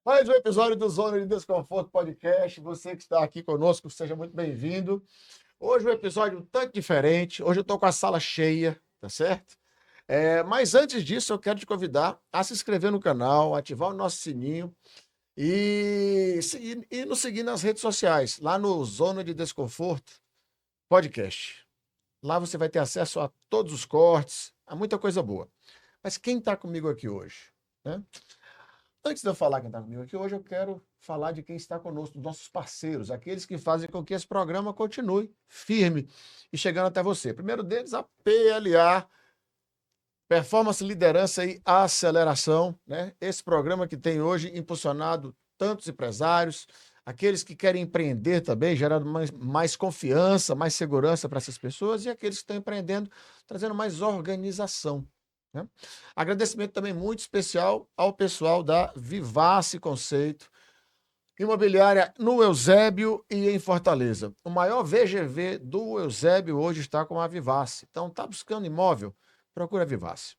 Mais um episódio do Zona de Desconforto Podcast. Você que está aqui conosco, seja muito bem-vindo. Hoje um episódio um tanto diferente. Hoje eu estou com a sala cheia, tá certo? Mas antes disso, eu quero te convidar a se inscrever no canal, ativar o nosso sininho e nos seguir nas redes sociais, lá no Zona de Desconforto Podcast. Lá você vai ter acesso a todos os cortes, a muita coisa boa. Mas quem está comigo aqui hoje, né? Antes de eu falar quem está comigo aqui hoje, eu quero falar de quem está conosco, dos nossos parceiros, aqueles que fazem com que esse programa continue firme e chegando até você. Primeiro deles, a PLA, Performance, Liderança e Aceleração, né? Esse programa que tem hoje impulsionado tantos empresários, aqueles que querem empreender também, gerando mais confiança, mais segurança para essas pessoas, e aqueles que estão empreendendo, trazendo mais organização. Né? Agradecimento também muito especial ao pessoal da Vivace Conceito, imobiliária no Eusébio e em Fortaleza. O maior VGV do Eusébio hoje está com a Vivace. Então, está buscando imóvel? Procura a Vivace.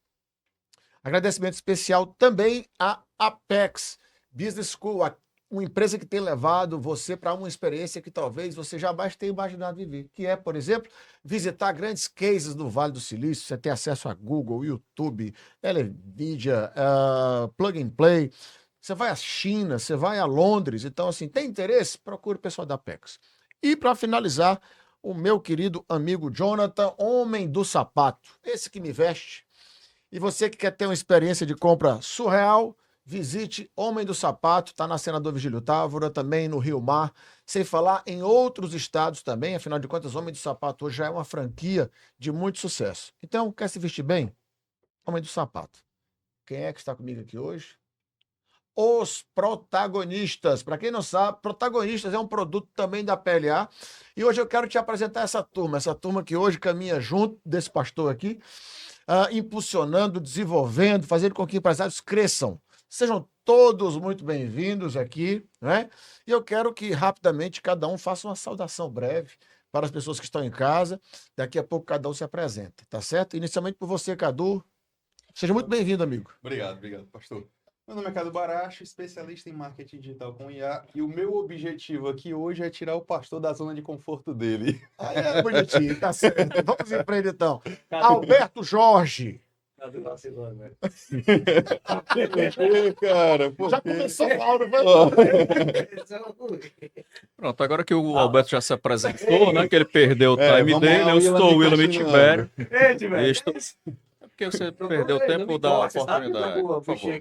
Agradecimento especial também à Apex Business School, uma empresa que tem levado você para uma experiência que talvez você jamais tenha imaginado viver, que é, por exemplo, visitar grandes cases no Vale do Silício, você ter acesso a Google, YouTube, NVIDIA, Plug and Play, você vai à China, você vai a Londres, então, assim, tem interesse? Procure o pessoal da Apex. E, para finalizar, o meu querido amigo Jonathan, homem do sapato, esse que me veste. E você que quer ter uma experiência de compra surreal, visite Homem do Sapato, está na Senador Vigílio Távora, também no Rio Mar, sem falar em outros estados também, afinal de contas, Homem do Sapato hoje já é uma franquia de muito sucesso. Então, quer se vestir bem? Homem do Sapato. Quem é que está comigo aqui hoje? Os Protagonistas. Para quem não sabe, Protagonistas é um produto também da PLA. E hoje eu quero te apresentar essa turma que hoje caminha junto desse pastor aqui, impulsionando, desenvolvendo, fazendo com que empresários cresçam. Sejam todos muito bem-vindos aqui, né? E eu quero que rapidamente cada um faça uma saudação breve para as pessoas que estão em casa. Daqui a pouco cada um se apresenta, tá certo? Inicialmente por você, Cadu. Seja muito bem-vindo, amigo. Obrigado, pastor. Meu nome é Cadu Baracho, especialista em marketing digital com IA, e o meu objetivo aqui hoje é tirar o pastor da zona de conforto dele. Aí é bonitinho, tá certo. Vamos em frente, então. Alberto Jorge. Cadu vacilando, velho. Cara, Já começou mal, não foi? Pronto, agora que o Alberto já se apresentou, né? Que ele perdeu o time vamos dele, lá, eu sou o William continuando. Tibério. Eita, velho. Estou... É porque você perdeu o tempo da oportunidade. Por favor.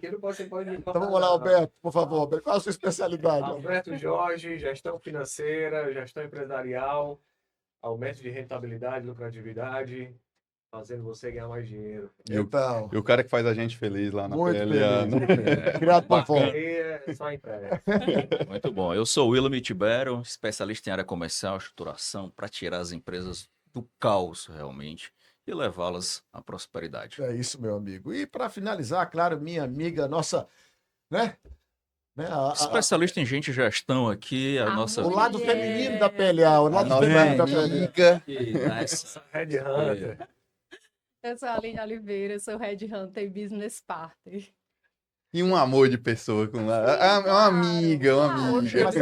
Então vamos lá, Alberto, por favor. Alberto, qual a sua especialidade? Alberto Jorge, gestão financeira, gestão empresarial, aumento de rentabilidade, lucratividade, fazendo você ganhar mais dinheiro. Então, E o cara que faz a gente feliz lá na muito PLA, feliz. né? Muito feliz. Criado por fora. Aí é só emprego. Muito bom. Eu sou o William Tibério, especialista em área comercial, estruturação, para tirar as empresas do caos, realmente, e levá-las à prosperidade. É isso, meu amigo. E para finalizar, claro, minha amiga, nossa, né? Especialista em gente e gestão aqui, a nossa... O lado feminino da PLA, o A lado nossa feminino da PLA. amiga. Red Hunter. Eu sou a Aline Oliveira, eu sou Red Hunter e Business Partner. E um amor de pessoa com uma amiga, uma amiga. Mas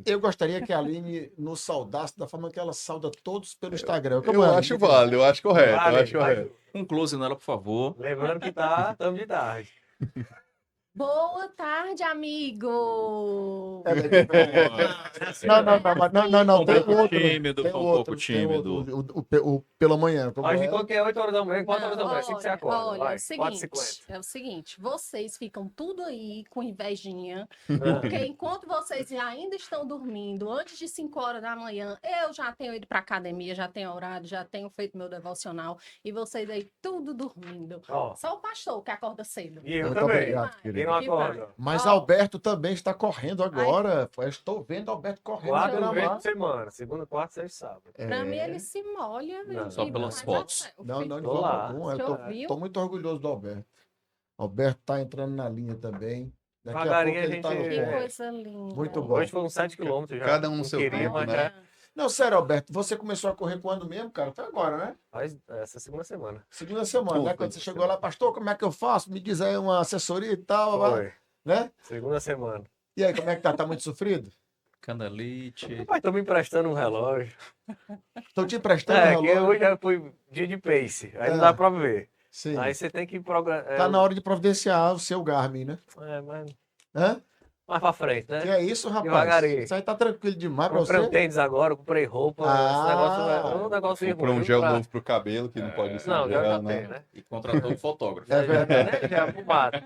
eu gostaria que a Aline nos saudasse da forma que ela sauda todos pelo Instagram. Eu acho válido, eu acho correto, eu Vale, acho correto. Um close nela, por favor. Lembrando que estamos de tarde. Boa tarde, amigo! Não, Um tem pouco outro. tímido, Tem foi um outro, pouco tem outro, tímido. o pela manhã. como Hoje é? qualquer 8 horas da manhã, 4 horas da manhã, assim que você acorda. Olha, Vai, é o seguinte, 4h50. é o seguinte, vocês ficam tudo aí com invejinha, Ah. porque enquanto vocês ainda estão dormindo, antes de 5 horas da manhã, eu já tenho ido pra academia, já tenho orado, já tenho feito meu devocional, e vocês aí tudo dormindo. Ó, Só o pastor que acorda cedo. e eu Muito também. obrigado, Quem querido. não acorda? Mas Ó. Alberto também está correndo agora. Eu estou vendo Alberto correndo na 4 vezes beira-mar. por semana. Segunda, quarta, sexta e sábado. Pra mim, ele se molha. Não. e Só pelas vai fotos. até o Não, fim. não, de Tô forma lá. alguma. Você Eu ouviu? tô muito orgulhoso do Alberto. Alberto está entrando na linha também. Daqui a Devagarinho pouco a ele está no gente- Que ponto. coisa linda. Muito bom. Hoje foram 7 quilômetros já. Cada um no Não seu queria, tempo, mas né? já Não, sério, Alberto, você começou a correr quando mesmo, cara? Foi agora, né? faz essa segunda semana. Segunda semana, né? Pô, Quando você chegou lá, pastor, como é que eu faço? Me diz aí uma assessoria e tal. Foi. Né? Segunda semana. E aí, como é que tá? Tá muito sofrido? Canelite. Rapaz, tô me emprestando um relógio. Tô te emprestando o Que relógio. hoje já foi dia de pace. Aí não É. dá pra ver. Sim. Aí você tem que programar. Tá na hora de providenciar o seu Garmin, né? Mas Hã? mais pra frente, Que né? é isso, rapaz? Devagarinho. Isso aí tá tranquilo demais pra Comprei um você? tênis agora, comprei roupa. Esse negócio é um negócio Comprou um ruim. gel novo pro cabelo, que não pode ser Não, já gel, tem, né? né? E contratou um fotógrafo. É verdade. Já é fumado.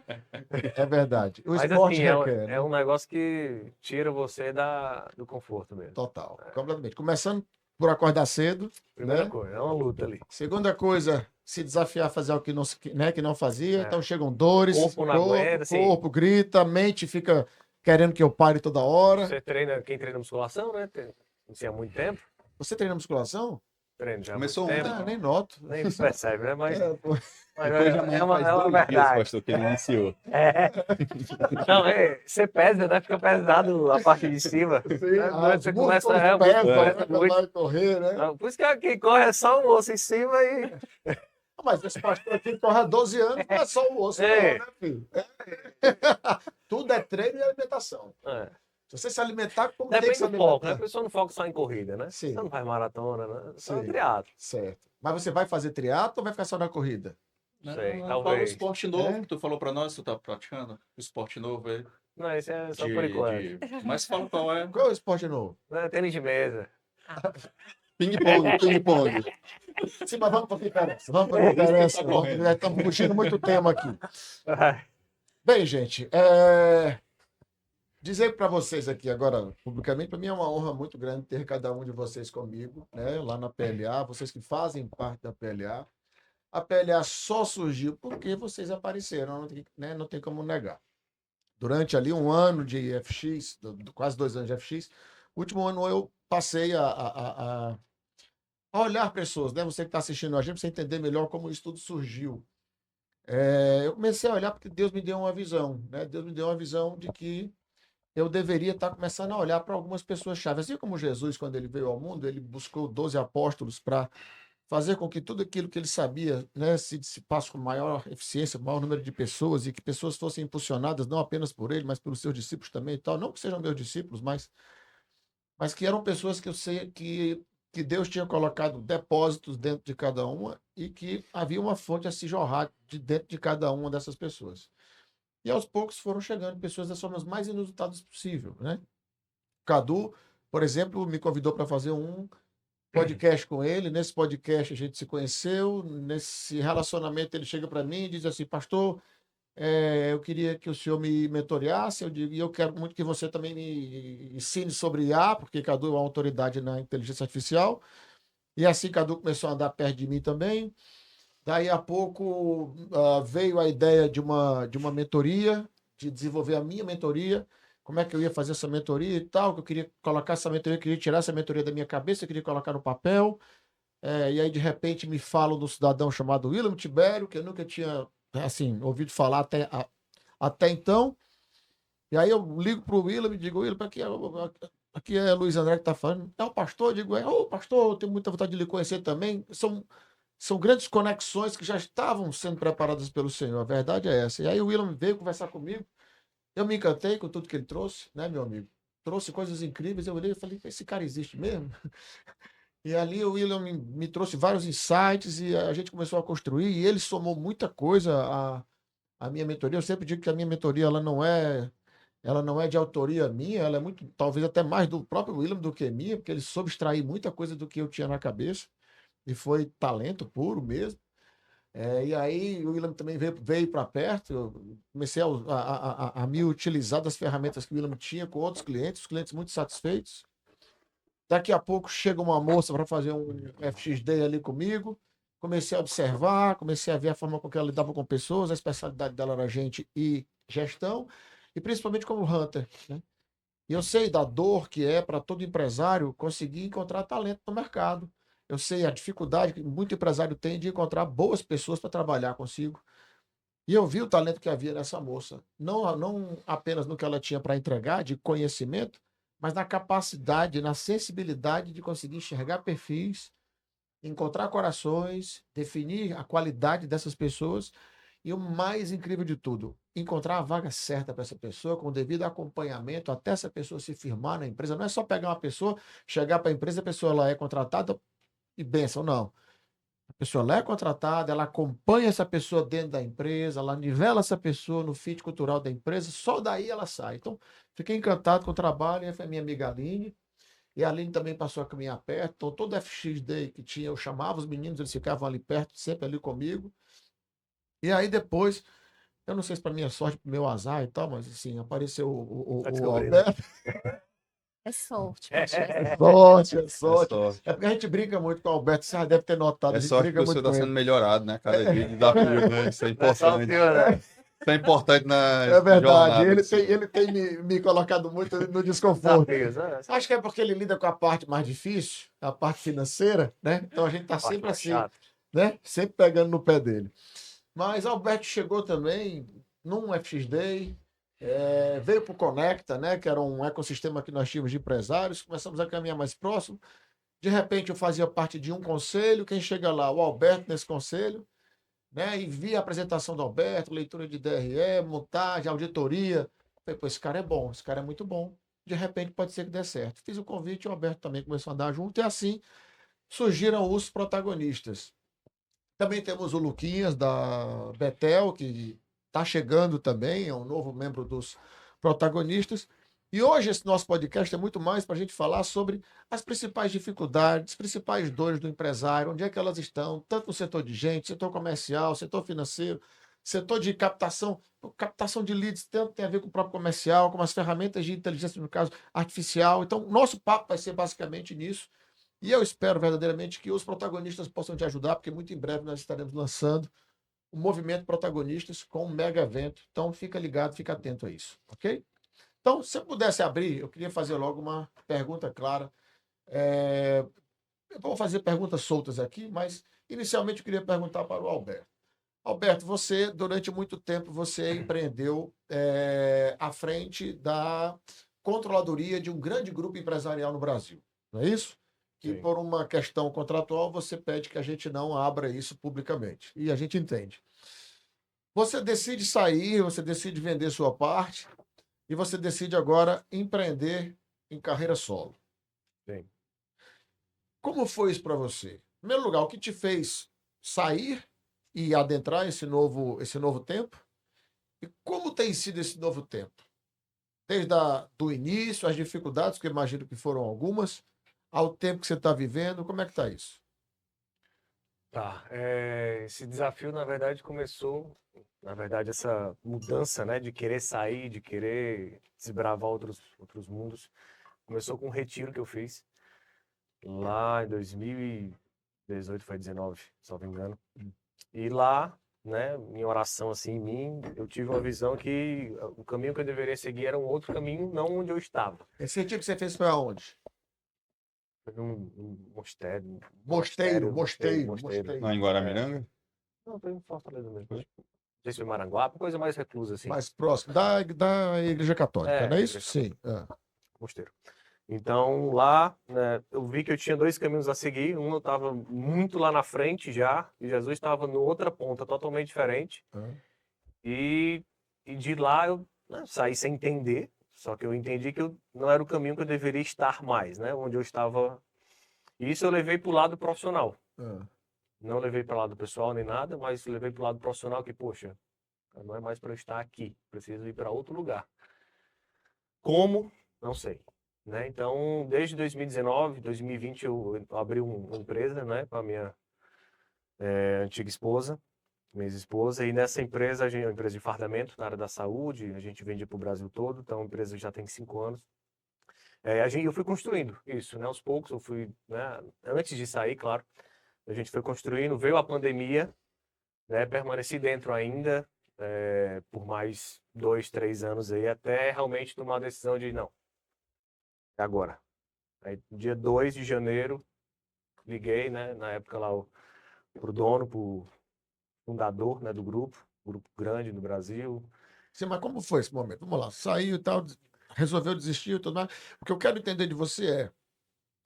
É verdade. O Mas esporte assim, é requer, né? um negócio que tira você do conforto mesmo. Total, completamente. Começando por acordar cedo, Primeira né? coisa, é uma luta ali. Segunda coisa, se desafiar a fazer algo que não, né, que não fazia. É. Então chegam dores, Corpo não aguenta, assim. corpo grita, mente fica querendo que eu pare toda hora. Você treina, quem treina musculação, né? Assim, há muito tempo. Você treina musculação? Treino já há Começou muito ontem. tempo. Ah, nem noto. Nem percebe, né? Mas, É, pô. mas Depois de amanhã faz é uma 2 dias, verdade. pastor, que ele iniciou. É. Não, você pesa, né? Fica pesado a parte de cima. Ah, Você os começa músculos a pesam, começa né, quando muito. vai correr, né? Por isso que quem corre é só o osso em cima e. Mas esse pastor aqui corre há 12 anos, não é só o osso, É. não, né, filho? Tudo é treino e alimentação. É. Se você se alimentar, como tem que Depende se do foco, né? A alimentar? pessoa não foca só em corrida, né? Sim. Você não faz maratona, né? Só Sim. triatlo. Certo. Mas você vai fazer triatlo ou vai ficar só na corrida? Sei, Qual o talvez. esporte novo É? que tu falou pra nós, tu tá praticando? O esporte novo aí. Não, isso é só por enquanto. Mas fala qual é. Qual é o esporte novo? Não, é tênis de mesa. Ping-pong, ping-pong. Sim, mas vamos para o que interessa. Vamos para o que interessa. Já estamos fugindo muito tema aqui. Bem, gente, dizer para vocês aqui agora, publicamente, para mim é uma honra muito grande ter cada um de vocês comigo, né, lá na PLA, vocês que fazem parte da PLA. A PLA só surgiu porque vocês apareceram, não tem como negar. Durante ali um ano de FX, quase 2 anos de FX, o último ano eu passei a olhar pessoas, né? Você que está assistindo a gente, para você entender melhor como isso tudo surgiu. Eu comecei a olhar porque Deus me deu uma visão, né? Deus me deu uma visão de que eu deveria estar começando a olhar para algumas pessoas-chave. Assim como Jesus, quando ele veio ao mundo, ele buscou 12 apóstolos para fazer com que tudo aquilo que ele sabia, né, se dissipasse com maior eficiência, maior número de pessoas e que pessoas fossem impulsionadas não apenas por ele, mas pelos seus discípulos também e tal. Não que sejam meus discípulos, mas que eram pessoas que eu sei que Deus tinha colocado depósitos dentro de cada uma e que havia uma fonte a se jorrar de dentro de cada uma dessas pessoas. E aos poucos foram chegando pessoas das formas mais inusitadas possível, né? Cadu, por exemplo, me convidou para fazer um podcast com ele. Nesse podcast a gente se conheceu. Nesse relacionamento ele chega para mim e diz assim: pastor, eu queria que o senhor me mentoreasse. Eu digo, e eu quero muito que você também me ensine sobre IA, porque Cadu é uma autoridade na inteligência artificial. E assim Cadu começou a andar perto de mim também. Daí a pouco veio a ideia de uma mentoria, de desenvolver a minha mentoria. Como é que eu ia fazer essa mentoria e tal, que eu queria colocar essa mentoria, eu queria tirar essa mentoria da minha cabeça, eu queria colocar no papel. E aí, de repente, me falam do cidadão chamado William Tibério, que eu nunca tinha, assim, ouvido falar até então. E aí eu ligo para o William e digo: William, aqui é Luiz André que está falando. É o pastor? Eu digo: ô pastor, eu tenho muita vontade de lhe conhecer também. São grandes conexões que já estavam sendo preparadas pelo Senhor. A verdade é essa. E aí o William veio conversar comigo. Eu me encantei com tudo que ele trouxe, né, meu amigo? Trouxe coisas incríveis. Eu olhei e falei: esse cara existe mesmo? E ali o William me trouxe vários insights e a gente começou a construir. E ele somou muita coisa à minha mentoria. Eu sempre digo que a minha mentoria ela não é de autoria minha, ela é muito, talvez até mais do próprio William do que minha, porque ele soube extrair muita coisa do que eu tinha na cabeça. E foi talento puro mesmo. E aí o William também veio para perto, eu comecei a me utilizar das ferramentas que o William tinha com outros clientes, os clientes muito satisfeitos. Daqui a pouco chega uma moça para fazer um FXD ali comigo, comecei a observar, comecei a ver a forma com que ela lidava com pessoas, a especialidade dela era gente e gestão, e principalmente como hunter, né? E eu sei da dor que é para todo empresário conseguir encontrar talento no mercado. Eu sei a dificuldade que muito empresário tem de encontrar boas pessoas para trabalhar consigo. E eu vi o talento que havia nessa moça. Não apenas no que ela tinha para entregar de conhecimento, mas na capacidade, na sensibilidade de conseguir enxergar perfis, encontrar corações, definir a qualidade dessas pessoas E o mais incrível de tudo, encontrar a vaga certa para essa pessoa, com o devido acompanhamento, até essa pessoa se firmar na empresa. Não é só pegar uma pessoa, chegar para a empresa, a pessoa lá é contratada e benção, não. A pessoa lá é contratada, ela acompanha essa pessoa dentro da empresa, ela nivela essa pessoa no fit cultural da empresa, só daí ela sai. Então, fiquei encantado com o trabalho, e foi a minha amiga Aline, e a Aline também passou a caminhar perto. Então, todo FX Day que tinha, eu chamava os meninos, eles ficavam ali perto, sempre ali comigo. E aí depois, eu não sei se para minha sorte, para meu azar e tal, mas assim, apareceu Tá o descobrindo. Alberto. É sorte, poxa. É sorte, é É sorte. sorte. É porque a gente brinca muito com o Alberto, você já deve ter notado, a É gente sorte que brinca o senhor muito está com sendo ele. melhorado, né? Cada dia, desafio, né? Isso é Não é só o importante. senhor, né? Isso é importante na É verdade, jornada do senhor. ele tem me colocado muito no desconforto. Desafios, né? Acho que é porque ele lida com a parte mais difícil, a parte financeira, né? Então a gente tá Parte sempre mais assim, chata. né? Sempre pegando no pé dele. Mas Alberto chegou também num FX Day, veio para o Conecta, né? Que era um ecossistema que nós tínhamos de empresários, começamos a caminhar mais próximo. De repente eu fazia parte de um conselho, quem chega lá? O Alberto nesse conselho, né? E vi a apresentação do Alberto, leitura de DRE, montagem, auditoria. Falei, pô, esse cara é bom, esse cara é muito bom. De repente pode ser que dê certo. Fiz o convite, o Alberto também começou a andar junto, e assim surgiram os protagonistas. Também temos o Luquinhas, da Betel, que está chegando também, é um novo membro dos protagonistas. E hoje esse nosso podcast é muito mais para a gente falar sobre as principais dificuldades, as principais dores do empresário, onde é que elas estão, tanto no setor de gente, setor comercial, setor financeiro, setor de captação. Captação de leads tanto tem a ver com o próprio comercial, como as ferramentas de inteligência, no caso, artificial. Então, nosso papo vai ser basicamente nisso. E eu espero verdadeiramente que os protagonistas possam te ajudar, porque muito em breve nós estaremos lançando o Movimento Protagonistas com um mega evento. Então, fica ligado, fica atento a isso, ok? Então, se eu pudesse abrir, eu queria fazer logo uma pergunta clara. Eu vou fazer perguntas soltas aqui, mas inicialmente eu queria perguntar para o Alberto. Alberto, você, durante muito tempo, você empreendeu à frente da controladoria de um grande grupo empresarial no Brasil, não é isso? Que Sim. por uma questão contratual você pede que a gente não abra isso publicamente. E a gente entende. Você decide sair, você decide vender sua parte e você decide agora empreender em carreira solo. Sim. Como foi isso para você? Em primeiro lugar, o que te fez sair e adentrar esse novo tempo? E como tem sido esse novo tempo? Desde do início, as dificuldades, que eu imagino que foram algumas, ao tempo que você está vivendo, como é que está isso? Tá. Esse desafio, na verdade, começou, essa mudança, né, de querer sair, de querer desbravar outros mundos, começou com um retiro que eu fiz lá em 2018, foi 19, se não me engano. E lá, né, em oração assim em mim, eu tive uma visão que o caminho que eu deveria seguir era um outro caminho, não onde eu estava. Esse retiro que você fez foi aonde? Foi num mosteiro. Mosteiro. Não, em Guaramiranga? Não, foi em Fortaleza mesmo. Não sei se foi Maranguape, coisa mais reclusa assim. Mais próximo da Igreja Católica, não é isso? Igreja Sim. Mosteiro. Então lá, né, eu vi que eu tinha dois caminhos a seguir. Um eu estava muito lá na frente já, e Jesus estava no outra ponta, totalmente diferente. E de lá eu, né, saí sem entender, só que eu entendi que não era o caminho que eu deveria estar mais, né? Onde eu estava. E isso eu levei para o lado profissional. Não levei para o lado pessoal nem nada, mas levei para o lado profissional que, poxa, não é mais para eu estar aqui, preciso ir para outro lugar. Como? Não sei. Né? Então, desde 2019, 2020, eu abri uma empresa, né, para a minha antiga esposa, minha ex-esposa, e nessa empresa, a gente é uma empresa de fardamento na área da saúde, a gente vende para o Brasil todo, então a empresa já tem 5 anos. Eu fui construindo isso, né, aos poucos, eu fui, né, antes de sair, claro, a gente foi construindo, veio a pandemia, né, permaneci dentro ainda, por mais 2, 3 anos aí, até realmente tomar a decisão de, não, é agora. Aí, dia 2 de janeiro, liguei, né, na época lá, pro dono, pro fundador, né, do grupo grande no Brasil. Sim, mas como foi esse momento? Vamos lá, saiu e tal, resolveu desistir e tudo mais. O que eu quero entender de você é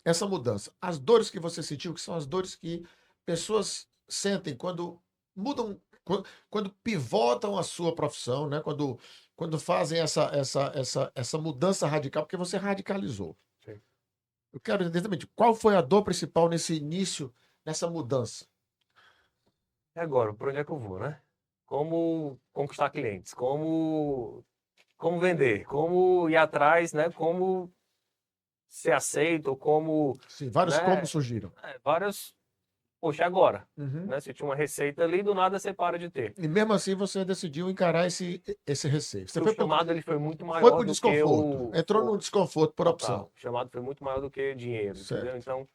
essa mudança. As dores que você sentiu, que são as dores que pessoas sentem quando mudam quando pivotam a sua profissão, né? Quando fazem essa mudança radical, porque você radicalizou. Sim. Eu quero entender também qual foi a dor principal nesse início, nessa mudança. E agora, por onde é que eu vou, né? Como conquistar clientes, como vender, como ir atrás, né? Como ser aceito, como, Sim, vários né? como surgiram. Vários, poxa, agora, Uhum. né? Se tinha uma receita ali, do nada você para de ter. E mesmo assim você decidiu encarar esse receio. Você O foi chamado ele foi muito foi maior por do que desconforto. Entrou no desconforto por total. opção. O chamado foi muito maior do que dinheiro, entendeu? Certo. Então,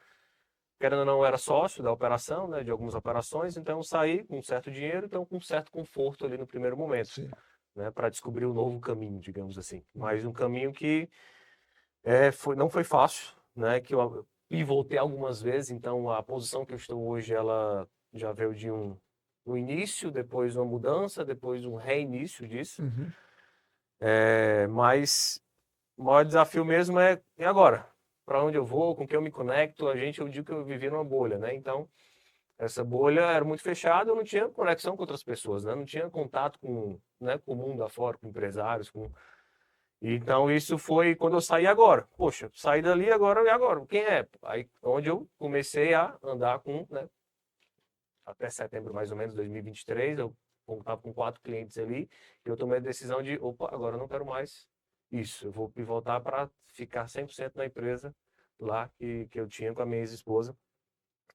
querendo ou não, eu era sócio da operação, né? De algumas operações, então eu saí com um certo dinheiro, então com um certo conforto ali no primeiro momento, Sim. né? Para descobrir um novo caminho, digamos assim. Mas um caminho que não foi fácil, né? Que eu pivotei algumas vezes, então a posição que eu estou hoje, ela já veio de um início, depois uma mudança, depois um reinício disso. Uhum. Mas o maior desafio mesmo é, e agora? Para onde eu vou? Com quem eu me conecto? Eu digo que eu vivia numa bolha, né? Então, essa bolha era muito fechada, eu não tinha conexão com outras pessoas, né? Não tinha contato com, né, com o mundo afora, com empresários, com... Então, isso foi quando eu saí agora. Poxa, saí dali agora, e agora? Quem é? Aí, onde eu comecei a andar com, né? Até setembro, mais ou menos, 2023, eu estava com 4 clientes ali, e eu tomei a decisão de, opa, agora eu não quero mais isso, eu vou pivotar para ficar 100% na empresa lá que eu tinha com a minha ex-esposa.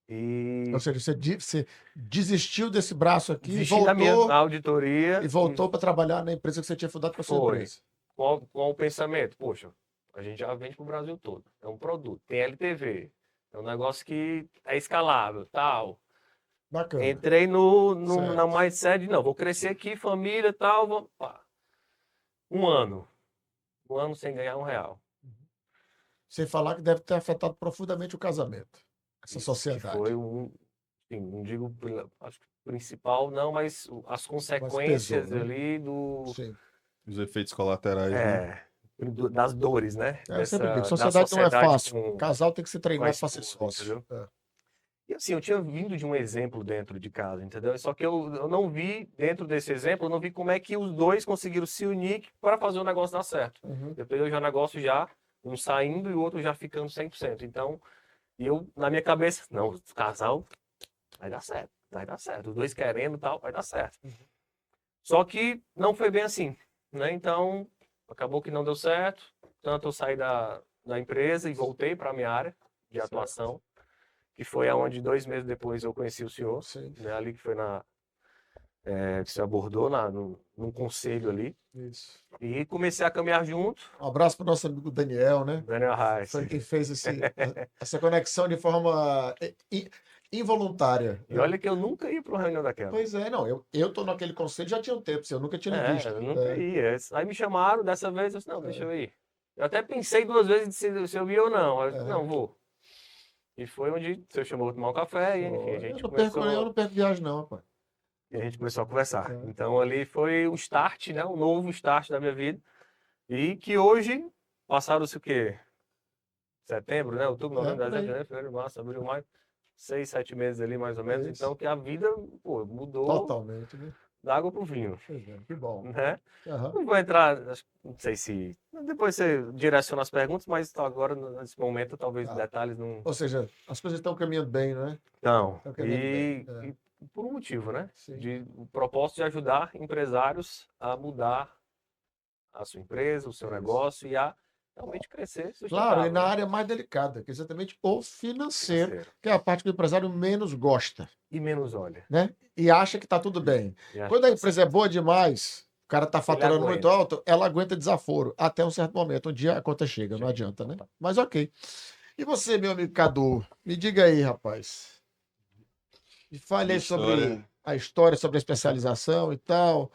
E Ou seja, você desistiu desse braço aqui e desisti da minha voltou auditoria para trabalhar na empresa que você tinha fundado com a sua foi empresa. com o pensamento, poxa, a gente já vende para o Brasil todo, é um produto, tem LTV, é um negócio que é escalável, tal. Bacana. Entrei na Certo. mindset de, não, vou crescer aqui, família e tal, pá. Um ano sem ganhar R$1. Sem falar que deve ter afetado profundamente o casamento, essa Isso, que sociedade. foi assim, não digo, acho que principal não, mas as consequências pesou, né? ali Sim. Os efeitos colaterais, né? das dores, né? Eu sempre digo, Da sociedade não é fácil. com Casal tem que ser a treinado para ser esposa, sócio. entendeu? E assim, eu tinha vindo de um exemplo dentro de casa, entendeu? Só que eu não vi, dentro desse exemplo, eu não vi como é que os dois conseguiram se unir para fazer o negócio dar certo. Uhum. Eu peguei já o negócio já, um saindo e o outro já ficando 100%. Então, eu, na minha cabeça, não, o casal vai dar certo, vai dar certo. Os dois querendo e tal, vai dar certo. Só que não foi bem assim, né? Então, acabou que não deu certo. Tanto eu saí da empresa e voltei para a minha área de atuação, que foi aonde 2 meses depois eu conheci o senhor, Sim. né? Ali que foi que você abordou num conselho ali. Isso. E comecei a caminhar junto. Um abraço para o nosso amigo Daniel, né? Daniel Reis. Foi quem fez essa conexão de forma involuntária. E olha que eu nunca ia para uma reunião daquela. Pois é, não. Eu tô naquele conselho já tinha um tempo, eu nunca tinha lhe visto. Eu nunca ia. Aí me chamaram, dessa vez eu disse, não, deixa eu ir. Eu até pensei 2 vezes se eu ia ou não. Eu disse, não, vou. E foi onde você chamou para tomar um café e enfim, a gente começou... Eu não perco viagem não, rapaz. E a gente começou a conversar. Então ali foi o start, né? Um novo start da minha vida. E que hoje, passaram-se o quê? Setembro, né? Outubro, novembro, dezembro, janeiro, fevereiro, março, abril, maio. 6, 7 meses ali, mais ou menos. Isso. Então que a vida, pô, mudou Totalmente, né? da água pro vinho. Pois é, que bom. Né? Aham. Não vou entrar, não sei se... Depois você direciona as perguntas, mas agora, nesse momento, talvez detalhes não... Ou seja, as coisas estão caminhando bem, né? Não. Estão caminhando bem. E por um motivo, né? Sim. O propósito de ajudar empresários a mudar a sua empresa, o seu negócio e a realmente crescer Claro, e na né? área mais delicada, que é exatamente o financeiro, que é a parte que o empresário menos gosta, E menos olha. né? E acha que está tudo bem. E acha Quando a que empresa é boa demais, o cara está faturando aguenta. muito alto, ela aguenta desaforo até um certo momento. Um dia a conta chega, não adianta, né? Mas ok. E você, meu amigo Cadu, me diga aí, rapaz. Me fale aí sobre a história, sobre a especialização e tal.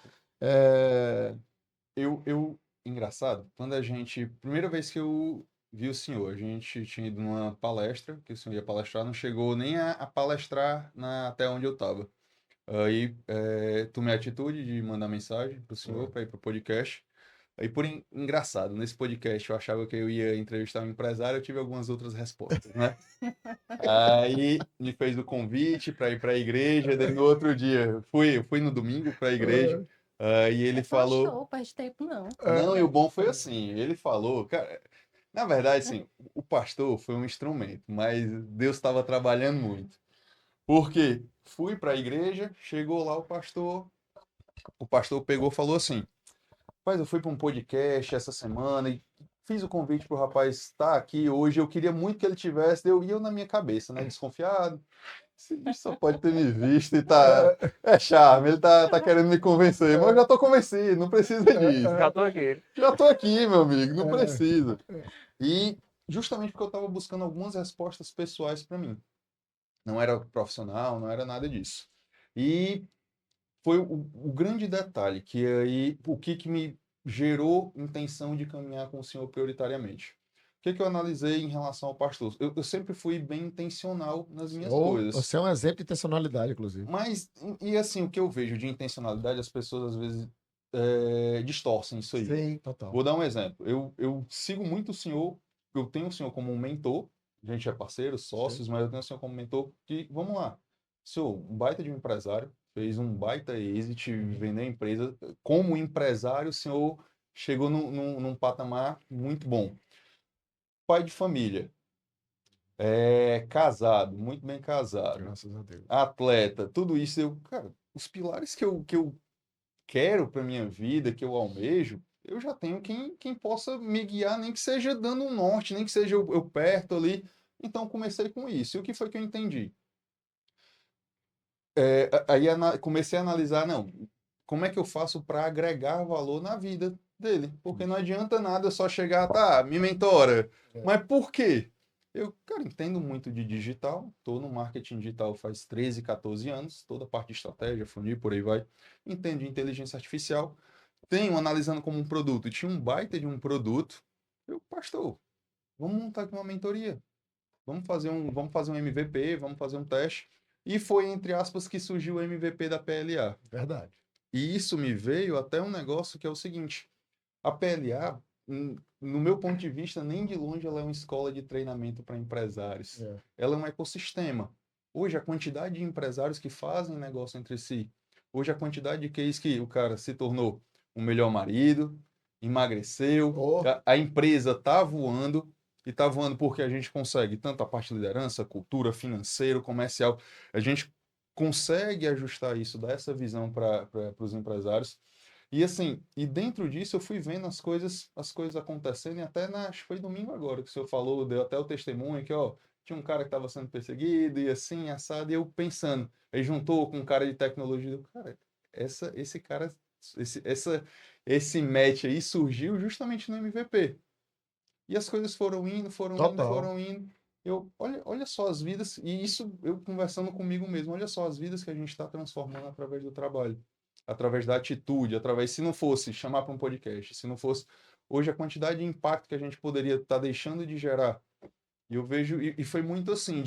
Engraçado, primeira vez que eu vi o senhor, a gente tinha ido numa palestra, que o senhor ia palestrar, não chegou nem a palestrar até onde eu estava. Aí tomei a atitude de mandar mensagem pro senhor para ir pro podcast. Aí, engraçado, nesse podcast eu achava que eu ia entrevistar um empresário, eu tive algumas outras respostas, né? Aí me fez o convite para ir para a igreja, daí no outro dia, eu fui no domingo para a igreja, aí ele falou... Não perde tempo, não. Não, e o bom foi assim, ele falou, cara, na verdade, assim, o pastor foi um instrumento, mas Deus estava trabalhando muito. Porque fui para a igreja, chegou lá o pastor pegou e falou assim, rapaz, eu fui para um podcast essa semana e fiz o convite para o rapaz estar aqui hoje, eu queria muito que ele tivesse, eu na minha cabeça, né, desconfiado, esse bicho só pode ter me visto e tá... É charme, ele tá querendo me convencer, mas eu já tô convencido, não precisa disso. Já tô aqui. Já tô aqui, meu amigo, não precisa. E justamente porque eu tava buscando algumas respostas pessoais para mim. Não era profissional, não era nada disso. E foi o grande detalhe, que aí, o que me gerou intenção de caminhar com o senhor prioritariamente. O que eu analisei em relação ao pastor? Eu sempre fui bem intencional nas minhas coisas. Você é um exemplo de intencionalidade, inclusive. Mas, e assim, o que eu vejo de intencionalidade, as pessoas às vezes distorcem isso aí. Sim, total. Vou dar um exemplo. Eu sigo muito o senhor, eu tenho o senhor como um mentor, a gente é parceiro, sócios, mas eu tenho o senhor como mentor, que, vamos lá, o senhor, um baita de um empresário, fez um baita exit, vendeu a empresa. Como empresário, o senhor chegou num patamar muito bom. Pai de família, casado, muito bem casado, Graças a Deus. atleta, tudo isso, cara, os pilares que eu quero para minha vida, que eu almejo, eu já tenho quem possa me guiar, nem que seja dando um norte, nem que seja eu perto ali. Então, comecei com isso. E o que foi que eu entendi? Aí comecei a analisar, não, como é que eu faço para agregar valor na vida dele? Porque não adianta nada eu só chegar, tá, me mentora. Mas por quê? Eu, cara, entendo muito de digital, estou no marketing digital faz 13, 14 anos, toda a parte de estratégia, funil, por aí vai. Entendo de inteligência artificial. Tenho analisando como um produto, tinha um baita de um produto. Eu, pastor, vamos montar aqui uma mentoria. Vamos fazer um MVP, vamos fazer um teste. E foi, entre aspas, que surgiu o MVP da PLA. Verdade. E isso me veio até um negócio que é o seguinte. A PLA, no meu ponto de vista, nem de longe ela é uma escola de treinamento para empresários. Ela é um ecossistema. Hoje, a quantidade de empresários que fazem negócio entre si, hoje a quantidade de case que o cara se tornou um melhor marido, emagreceu, a empresa está voando, e está voando porque a gente consegue tanto a parte de liderança, cultura, financeiro, comercial, a gente consegue ajustar isso, dar essa visão para os empresários. E assim, e dentro disso eu fui vendo as coisas acontecendo, e até acho que foi domingo agora que o senhor falou, deu até o testemunho que, ó, tinha um cara que estava sendo perseguido, e assim, assado, e eu pensando, aí juntou com um cara de tecnologia, eu, cara, esse cara, esse match aí surgiu justamente no MVP. E as coisas foram indo. Olha só as vidas, e isso eu conversando comigo mesmo, olha só as vidas que a gente está transformando através do trabalho, através da atitude, se não fosse chamar para um podcast, se não fosse hoje a quantidade de impacto que a gente poderia estar deixando de gerar. E eu vejo, e foi muito assim,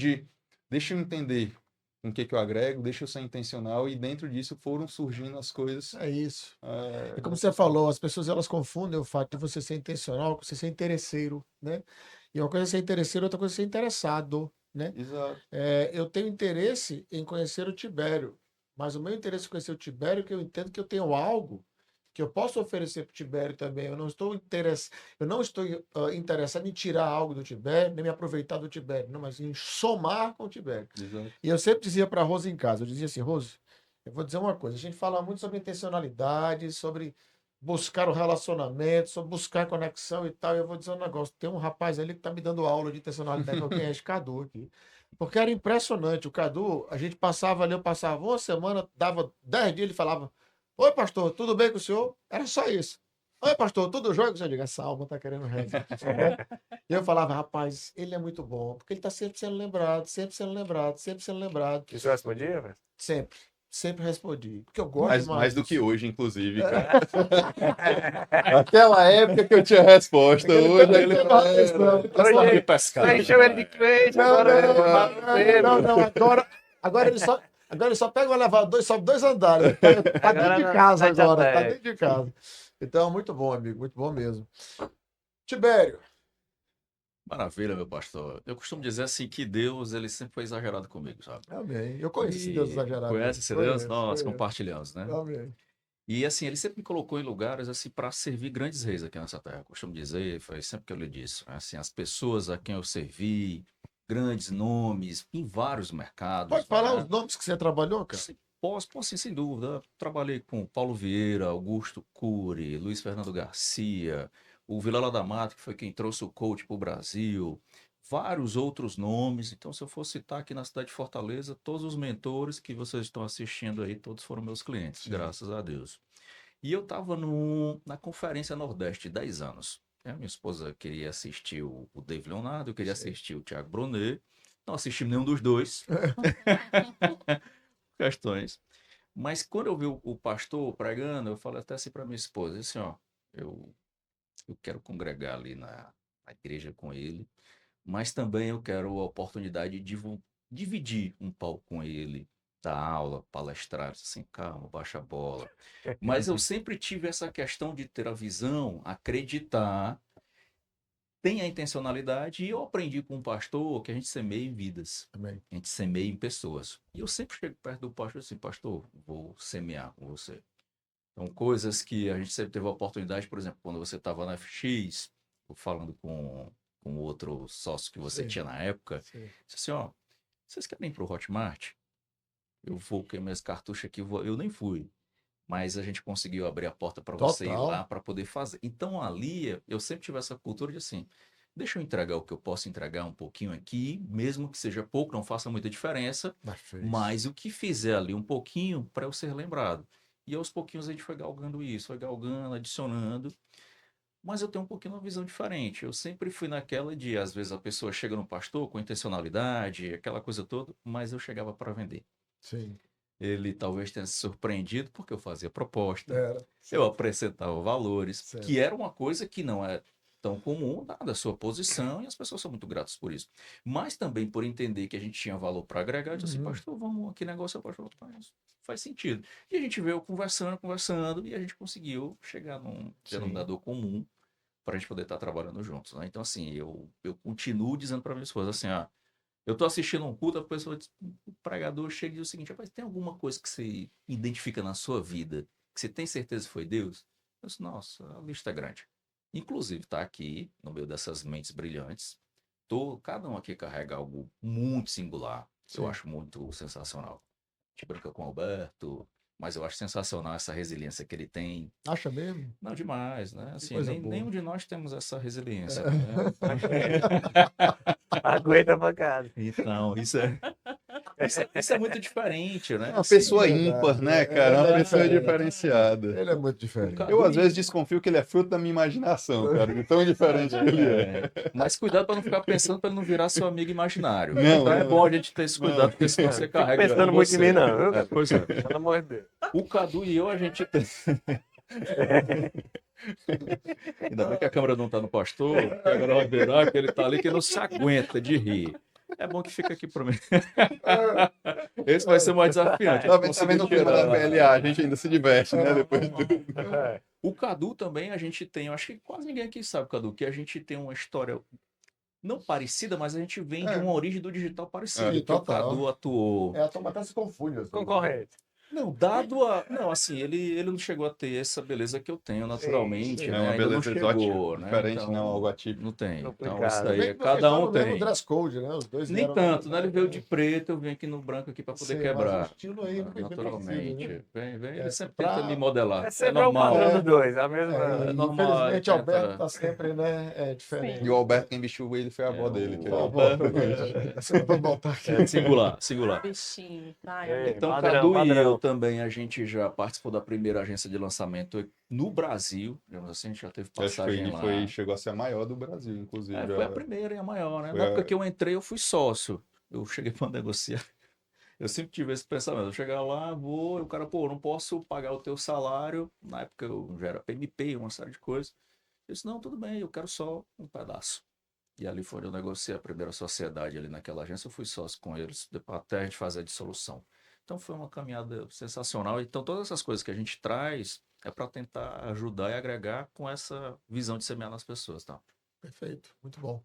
deixa eu entender com o que eu agrego, deixa eu ser intencional, e dentro disso foram surgindo as coisas. É isso. E como você falou, as pessoas elas confundem o fato de você ser intencional com você ser interesseiro, né? E uma coisa é ser interesseiro, outra coisa é ser interessado, né? Exato. Eu tenho interesse em conhecer o Tibério, mas o meu interesse em conhecer o Tibério é que eu entendo que eu tenho algo que eu posso oferecer para o Tibério também. Eu não estou interessado em tirar algo do Tibério, nem me aproveitar do Tibério, não, mas em somar com o Tibério. Exato. E eu sempre dizia para a Rose em casa, eu dizia assim, Rose, eu vou dizer uma coisa, a gente fala muito sobre intencionalidade, sobre buscar o relacionamento, sobre buscar conexão e tal, e eu vou dizer um negócio, tem um rapaz ali que está me dando aula de intencionalidade, que eu conheço, Cadu aqui. Porque era impressionante, o Cadu, a gente passava ali, eu passava uma semana, dava 10 dias, ele falava, oi, pastor, tudo bem com o senhor? Era só isso. Oi, pastor, tudo jóia com o senhor? Eu digo, essa alma tá querendo reza. E eu falava, rapaz, ele é muito bom, porque ele está sempre sendo lembrado, sempre sendo lembrado, sempre sendo lembrado. Isso eu respondia, velho? Sempre respondi. Porque eu gosto mais do disso. que hoje, inclusive, cara. Naquela época que eu tinha resposta, hoje ele Sabe pescar. Aí chama ele de crente, Agora ele só pega o elevador e sobe 2 andares. Tá dentro de casa agora, tá dentro de casa. Então, muito bom, amigo, muito bom mesmo. Tibério. Maravilha, meu pastor. Eu costumo dizer assim que Deus, ele sempre foi exagerado comigo, sabe? Amém. Eu conheço esse Deus E exagerado conhece mesmo. esse Deus? Conheço, Nós conheço. compartilhamos, né? Amém. E assim, ele sempre me colocou em lugares assim para servir grandes reis aqui nessa terra. Eu costumo dizer, foi sempre que eu lhe disse, assim, as pessoas a quem eu servi, grandes nomes em vários mercados, Pode falar né? os nomes que você trabalhou, cara? Posso sim, sem dúvida. Trabalhei com Paulo Vieira, Augusto Cury, Luiz Fernando Garcia, o Vilela da Mata, que foi quem trouxe o coach para o Brasil, vários outros nomes. Então, se eu for citar aqui na cidade de Fortaleza, todos os mentores que vocês estão assistindo aí, todos foram meus clientes, graças a Deus. E eu estava na Conferência Nordeste, 10 anos. Minha esposa queria assistir o David Leonardo, eu queria assistir o Thiago Brunet. Não assisti nenhum dos dois. Questões. Mas quando eu vi o pastor pregando, eu falei até assim para minha esposa, assim, ó, eu, eu quero congregar ali na igreja com ele, mas também eu quero a oportunidade de dividir um palco com ele, dar aula, palestrar, assim, calma, baixa a bola. Mas eu sempre tive essa questão de ter a visão, acreditar, tem a intencionalidade, e eu aprendi com um pastor que a gente semeia em vidas. Amém. A gente semeia em pessoas. E eu sempre chego perto do pastor assim, pastor, vou semear com você. Então, coisas que a gente sempre teve a oportunidade, por exemplo, quando você estava na FX, falando com outro sócio que você Sim. tinha na época, Sim. disse assim, ó, vocês querem ir para o Hotmart? Eu vou queimar esse cartucho aqui, eu nem fui. Mas a gente conseguiu abrir a porta para você ir Total. lá para poder fazer. Então, ali, eu sempre tive essa cultura de assim, deixa eu entregar o que eu posso entregar um pouquinho aqui, mesmo que seja pouco, não faça muita diferença, mas o que fizer ali um pouquinho para eu ser lembrado. E aos pouquinhos a gente foi galgando isso, foi galgando, adicionando. Mas eu tenho um pouquinho uma visão diferente. Eu sempre fui naquela de, às vezes, a pessoa chega no pastor com intencionalidade, aquela coisa toda, mas eu chegava para vender. Sim. Ele talvez tenha se surpreendido porque eu fazia proposta, Era. eu apresentava valores, Certo. que era uma coisa que não é tão comum, dada a sua posição, e as pessoas são muito gratas por isso. Mas também por entender que a gente tinha valor para agregar, eu disse assim, pastor, vamos aqui negócio, pastor, faz sentido. E a gente veio conversando, e a gente conseguiu chegar num denominador comum para a gente poder estar trabalhando juntos, né? Então, assim, eu continuo dizendo para minha esposa assim, eu tô assistindo um culto, a pessoa, o pregador chega e diz o seguinte, rapaz, tem alguma coisa que você identifica na sua vida, que você tem certeza que foi Deus? Eu disse, nossa, a lista é grande. Inclusive, tá aqui, no meio dessas mentes brilhantes, cada um aqui carrega algo muito singular, eu acho muito sensacional. A gente brinca com o Alberto, mas eu acho sensacional essa resiliência que ele tem. Acha mesmo? Não, demais, né? Assim, coisa nenhum boa. de nós temos essa resiliência. É. Né? Aguenta pra casa. Então, isso é muito diferente, né? Uma pessoa Sim, verdade. ímpar, né, cara? Uma pessoa diferente. diferenciada. Ele é muito diferente. Eu, às vezes, desconfio que ele é fruto da minha imaginação, cara, de tão diferente que ele é. Mas cuidado para não ficar pensando para ele não virar seu amigo imaginário. Não, Então é não. bom a gente ter esse cuidado, porque senão você Fica carrega. pensando com muito você. em mim, não. Viu? Pois é. Pelo amor de Deus. O Cadu e eu, a gente tem. Ainda bem que a câmera não tá no pastor, que agora vai virar que ele tá ali que não se aguenta de rir. É bom que fica aqui para mim. Esse vai ser mais desafiante. Tá vendo o clima da PLA, a gente ainda se diverte, né? Depois de tudo. O Cadu também a gente tem, eu acho que quase ninguém aqui sabe, Cadu, que a gente tem uma história não parecida, mas a gente vem de uma origem do digital parecida. Que o Cadu atuou. A turma até se confunde. Concorrente. Não, Não, assim, ele não chegou a ter essa beleza que eu tenho naturalmente, É né? uma Ainda não beleza chegou, exótica, né? diferente, Então, não, algo atípico. Não tem. Então, Complicado. isso daí, Vocês cada um falam mesmo tem. dress code, né? Os dois Nem vieram tanto, no- né? Ele veio de preto, eu vim aqui no branco aqui para poder Sim, mas quebrar. o estilo aí não foi bem Naturalmente. parecido, né? Vem, ele É, sempre pra- tenta me modelar. É sempre o normal. padrão dos dois, a mesma. É normal, Infelizmente, tenta- Alberto tá sempre, né? É diferente. E o Alberto, quem vestiu ele foi a avó dele. Que o é- Alberto, Vamos voltar aqui. singular. Bichinho. Vai, É. Então, Padrão, Cadu e padrão. eu também, a gente já participou da primeira agência de lançamento no Brasil, digamos assim, a gente já teve Acho que passagem ele lá. chegou a ser a maior do Brasil, inclusive. Foi a primeira e a maior, né? Foi Na a- época que eu entrei, eu fui sócio. Eu cheguei para negociar. Eu sempre tive esse pensamento. Eu chegar lá, o cara, pô, não posso pagar o teu salário. Na época eu já era PMP, uma série de coisas. Eu disse, não, tudo bem, eu quero só um pedaço. E ali foi onde eu negociei a primeira sociedade ali naquela agência. Eu fui sócio com eles, até a gente fazer a dissolução. Então foi uma caminhada sensacional. Então todas essas coisas que a gente traz, é para tentar ajudar e agregar com essa visão de semear nas pessoas, tá? Perfeito, muito bom.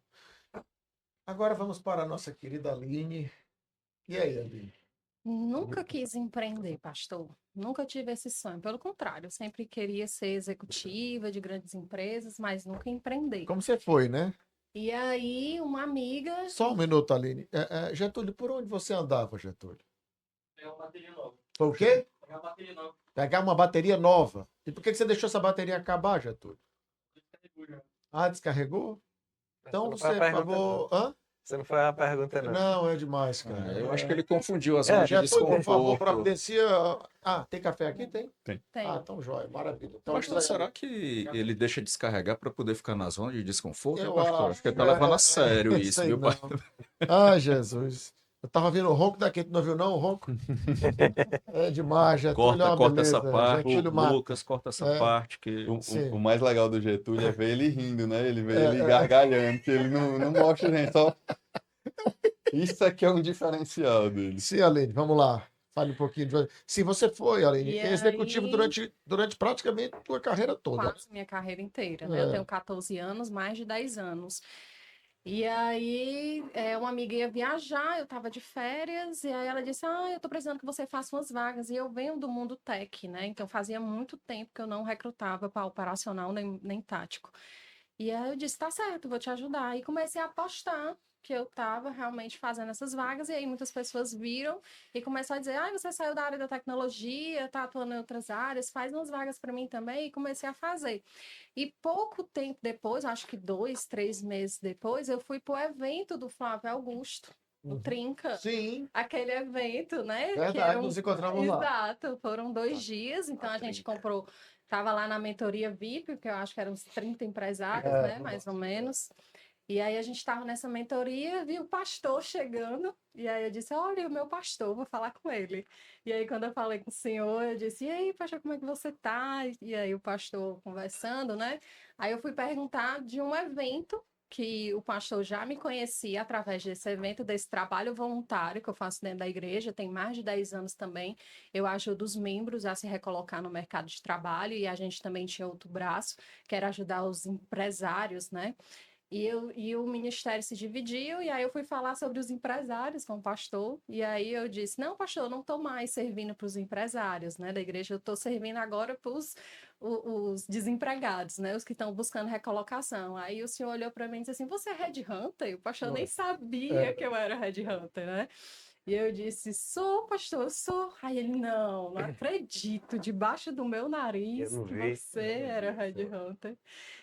Agora vamos para a nossa querida Aline. E aí, Aline? Nunca quis empreender, pastor. Nunca tive esse sonho. Pelo contrário, eu sempre queria ser executiva de grandes empresas, mas nunca empreender. Como você foi, né? E aí, uma amiga. Só um minuto, Aline. Getúlio, por onde você andava, Getúlio? Pegar uma bateria nova. Foi o quê? Pegar uma bateria nova. Pegar uma bateria nova. E por que você deixou essa bateria acabar, Getúlio? Ah, descarregou? Então Essa não foi você a pergunta, acabou. Hã? Você não foi a pergunta, não. Não, é demais, cara. Eu acho que ele confundiu as zonas de Getúlio, por favor, desconforto. providencia. Ah, tem café aqui? Tem? Tem. Ah, então jóia, maravilha. Então, Pastor, será que ele deixa descarregar para poder ficar na zona de desconforto? Eu Pastor? Acho que ele tá acho, levando a sério isso, sei viu, não. pai? Ai, Jesus. Eu tava vendo o ronco daqui, tu não viu não o ronco? É demais, Getúlio é uma Corta essa beleza. parte. Getúlio mata. Lucas, corta essa É. parte. Que... Sim. O mais legal do Getúlio é ver ele rindo, né? Ele vê É, ele é. gargalhando, que ele não mostra, gente. Só... Isso aqui é um diferencial dele. Sim, Aline, vamos lá. Fale um pouquinho de. Sim, você foi, Aline, E executivo aí- durante praticamente a tua carreira toda. Quase minha carreira inteira, né? É. Eu tenho 14 anos, mais de 10 anos. E aí, uma amiga ia viajar, eu estava de férias, e aí ela disse, eu tô precisando que você faça umas vagas. E eu venho do mundo tech, né? Então fazia muito tempo que eu não recrutava para operacional nem tático. E aí eu disse, tá certo, vou te ajudar. E comecei a apostar que eu estava realmente fazendo essas vagas, e aí muitas pessoas viram e começaram a dizer, você saiu da área da tecnologia, tá atuando em outras áreas, faz umas vagas para mim também, e comecei a fazer. E pouco tempo depois, acho que 2, 3 meses depois, eu fui pro evento do Flávio Augusto, o Uhum. Trinca. Sim, Aquele evento, né? que verdade, era nos encontramos lá. Exato, foram 2 dias, então a gente comprou, estava lá na mentoria VIP, que eu acho que eram uns 30 empresários, É, né? Mais ou menos. E aí a gente estava nessa mentoria, vi o pastor chegando, e aí eu disse, olha, o meu pastor, vou falar com ele. E aí quando eu falei com o senhor, eu disse, e aí, pastor, como é que você tá? E aí o pastor conversando, né? Aí eu fui perguntar de um evento que o pastor já me conhecia através desse evento, desse trabalho voluntário que eu faço dentro da igreja, tem mais de 10 anos também. Eu ajudo os membros a se recolocar no mercado de trabalho, e a gente também tinha outro braço, que era ajudar os empresários, né? E o ministério se dividiu, e aí eu fui falar sobre os empresários com o pastor, e aí eu disse, não, pastor, eu não estou mais servindo para os empresários, né, da igreja, eu estou servindo agora para os desempregados, né, os que estão buscando recolocação. Aí o senhor olhou para mim e disse assim, você é headhunter? O pastor nem sabia que eu era headhunter, né? E eu disse, sou, pastor, eu sou. Aí ele, não acredito, debaixo do meu nariz Eu não que vi. você era headhunter.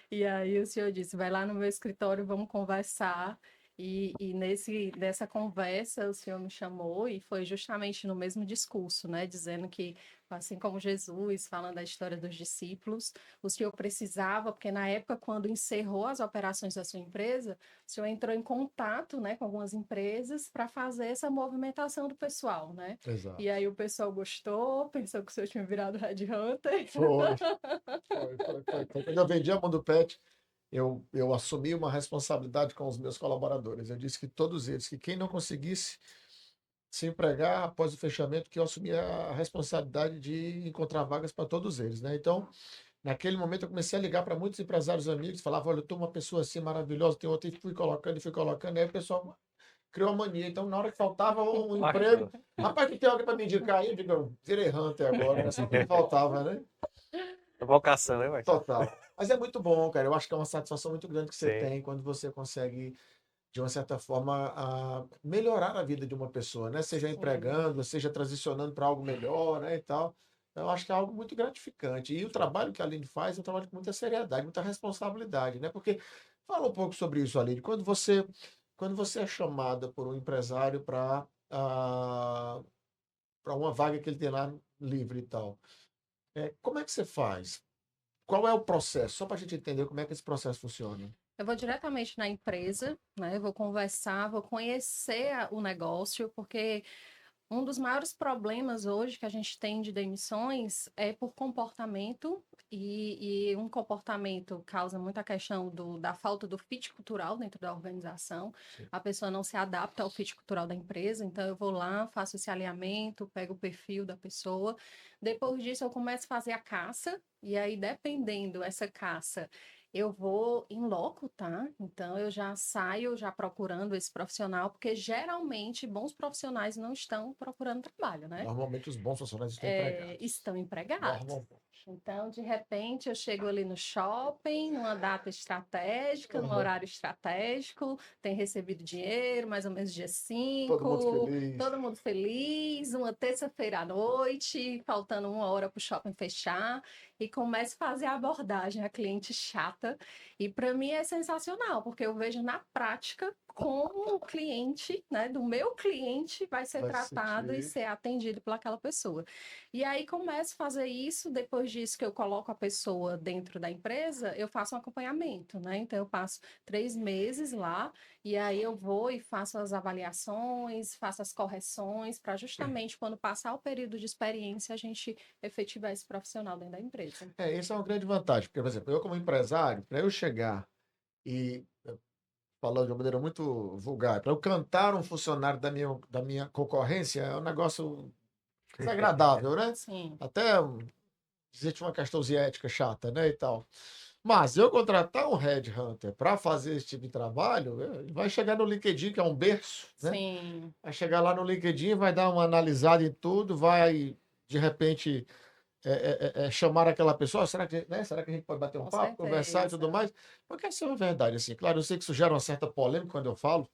E aí o senhor disse, vai lá no meu escritório, vamos conversar. E nessa conversa o senhor me chamou, e foi justamente no mesmo discurso, né? Dizendo que, assim como Jesus, falando da história dos discípulos, o senhor precisava, porque na época, quando encerrou as operações da sua empresa, o senhor entrou em contato, né, com algumas empresas para fazer essa movimentação do pessoal, né? Exato. E aí o pessoal gostou, pensou que o senhor tinha virado headhunter. Foi. Quando eu vendi a Mundo Pet, eu assumi uma responsabilidade com os meus colaboradores. Eu disse que todos eles, que quem não conseguisse se empregar após o fechamento, que eu assumia a responsabilidade de encontrar vagas para todos eles, né? Então, naquele momento eu comecei a ligar para muitos empresários amigos, falava, olha, eu estou uma pessoa assim maravilhosa, tem outra, e fui colocando, aí o pessoal criou a mania. Então, na hora que faltava um emprego, rapaz, que tem alguém para me indicar aí? Eu digo, eu virei hunter agora, era só o que faltava, né? Vocação, né, vai? Total. Mas é muito bom, cara. Eu acho que é uma satisfação muito grande que você Sim. tem quando você consegue, de uma certa forma, melhorar a vida de uma pessoa, né? Seja empregando, seja transicionando para algo melhor, né, e tal. Eu acho que é algo muito gratificante. E o trabalho que a Aline faz é um trabalho com muita seriedade, muita responsabilidade, né? Porque fala um pouco sobre isso, Aline. Quando você é chamada por um empresário para uma vaga que ele tem lá livre e tal, como é que você faz? Qual é o processo? Só para a gente entender como é que esse processo funciona. Eu vou diretamente na empresa, né? Eu vou conversar, vou conhecer o negócio, porque Um dos maiores problemas hoje que a gente tem de demissões é por comportamento, e um comportamento causa muita questão da falta do fit cultural dentro da organização. Sim. A pessoa não se adapta ao fit cultural da empresa, então eu vou lá, faço esse alinhamento, pego o perfil da pessoa. Depois disso, eu começo a fazer a caça, e aí, dependendo essa caça, eu vou em loco, tá? Então, eu já saio já procurando esse profissional, porque geralmente bons profissionais não estão procurando trabalho, né? Normalmente os bons funcionários estão empregados. Estão empregados. Normalmente. Então, de repente, eu chego ali no shopping, numa data estratégica, num horário estratégico, tem recebido dinheiro, mais ou menos dia 5, todo mundo feliz, uma terça-feira à noite, faltando 1 hora para o shopping fechar, e começo a fazer a abordagem à cliente chata. E para mim é sensacional, porque eu vejo na prática como o cliente, né, do meu cliente vai ser tratado e ser atendido por aquela pessoa. E aí começo a fazer isso, depois disso que eu coloco a pessoa dentro da empresa, eu faço um acompanhamento, né? Então eu passo 3 meses lá, e aí eu vou e faço as avaliações, faço as correções, para justamente quando passar o período de experiência, a gente efetivar esse profissional dentro da empresa. Essa é uma grande vantagem, porque, por exemplo, eu como empresário, para eu chegar e, falando de uma maneira muito vulgar, para eu cantar um funcionário da minha concorrência, é um negócio desagradável, né? Sim. Até existe uma questãozinha ética chata, né, e tal. Mas eu contratar um headhunter para fazer esse tipo de trabalho, ele vai chegar no LinkedIn, que é um berço, né? Sim. Vai chegar lá no LinkedIn, vai dar uma analisada em tudo, vai, de repente, chamar aquela pessoa, será que, né? Será que a gente pode bater um Com papo, conversar e tudo certeza. mais? Porque essa é uma verdade, assim. Claro, eu sei que isso gera uma certa polêmica quando eu falo,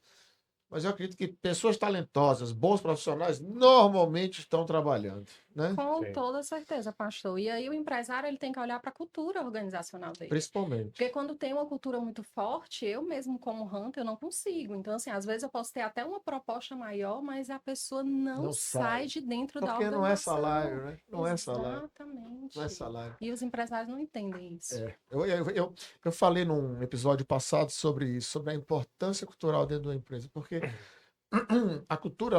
mas eu acredito que pessoas talentosas, bons profissionais, normalmente estão trabalhando, né? Com Sim. toda certeza, pastor. E aí o empresário ele tem que olhar para a cultura organizacional dele. Principalmente. Porque quando tem uma cultura muito forte, eu mesmo como hunter, eu não consigo. Então, assim, às vezes eu posso ter até uma proposta maior, mas a pessoa não sai de dentro da Porque não é organização. salário, né? Não é salário. Exatamente. Não é salário. E os empresários não entendem isso. Eu falei num episódio passado sobre isso, sobre a importância cultural dentro de uma empresa, porque a cultura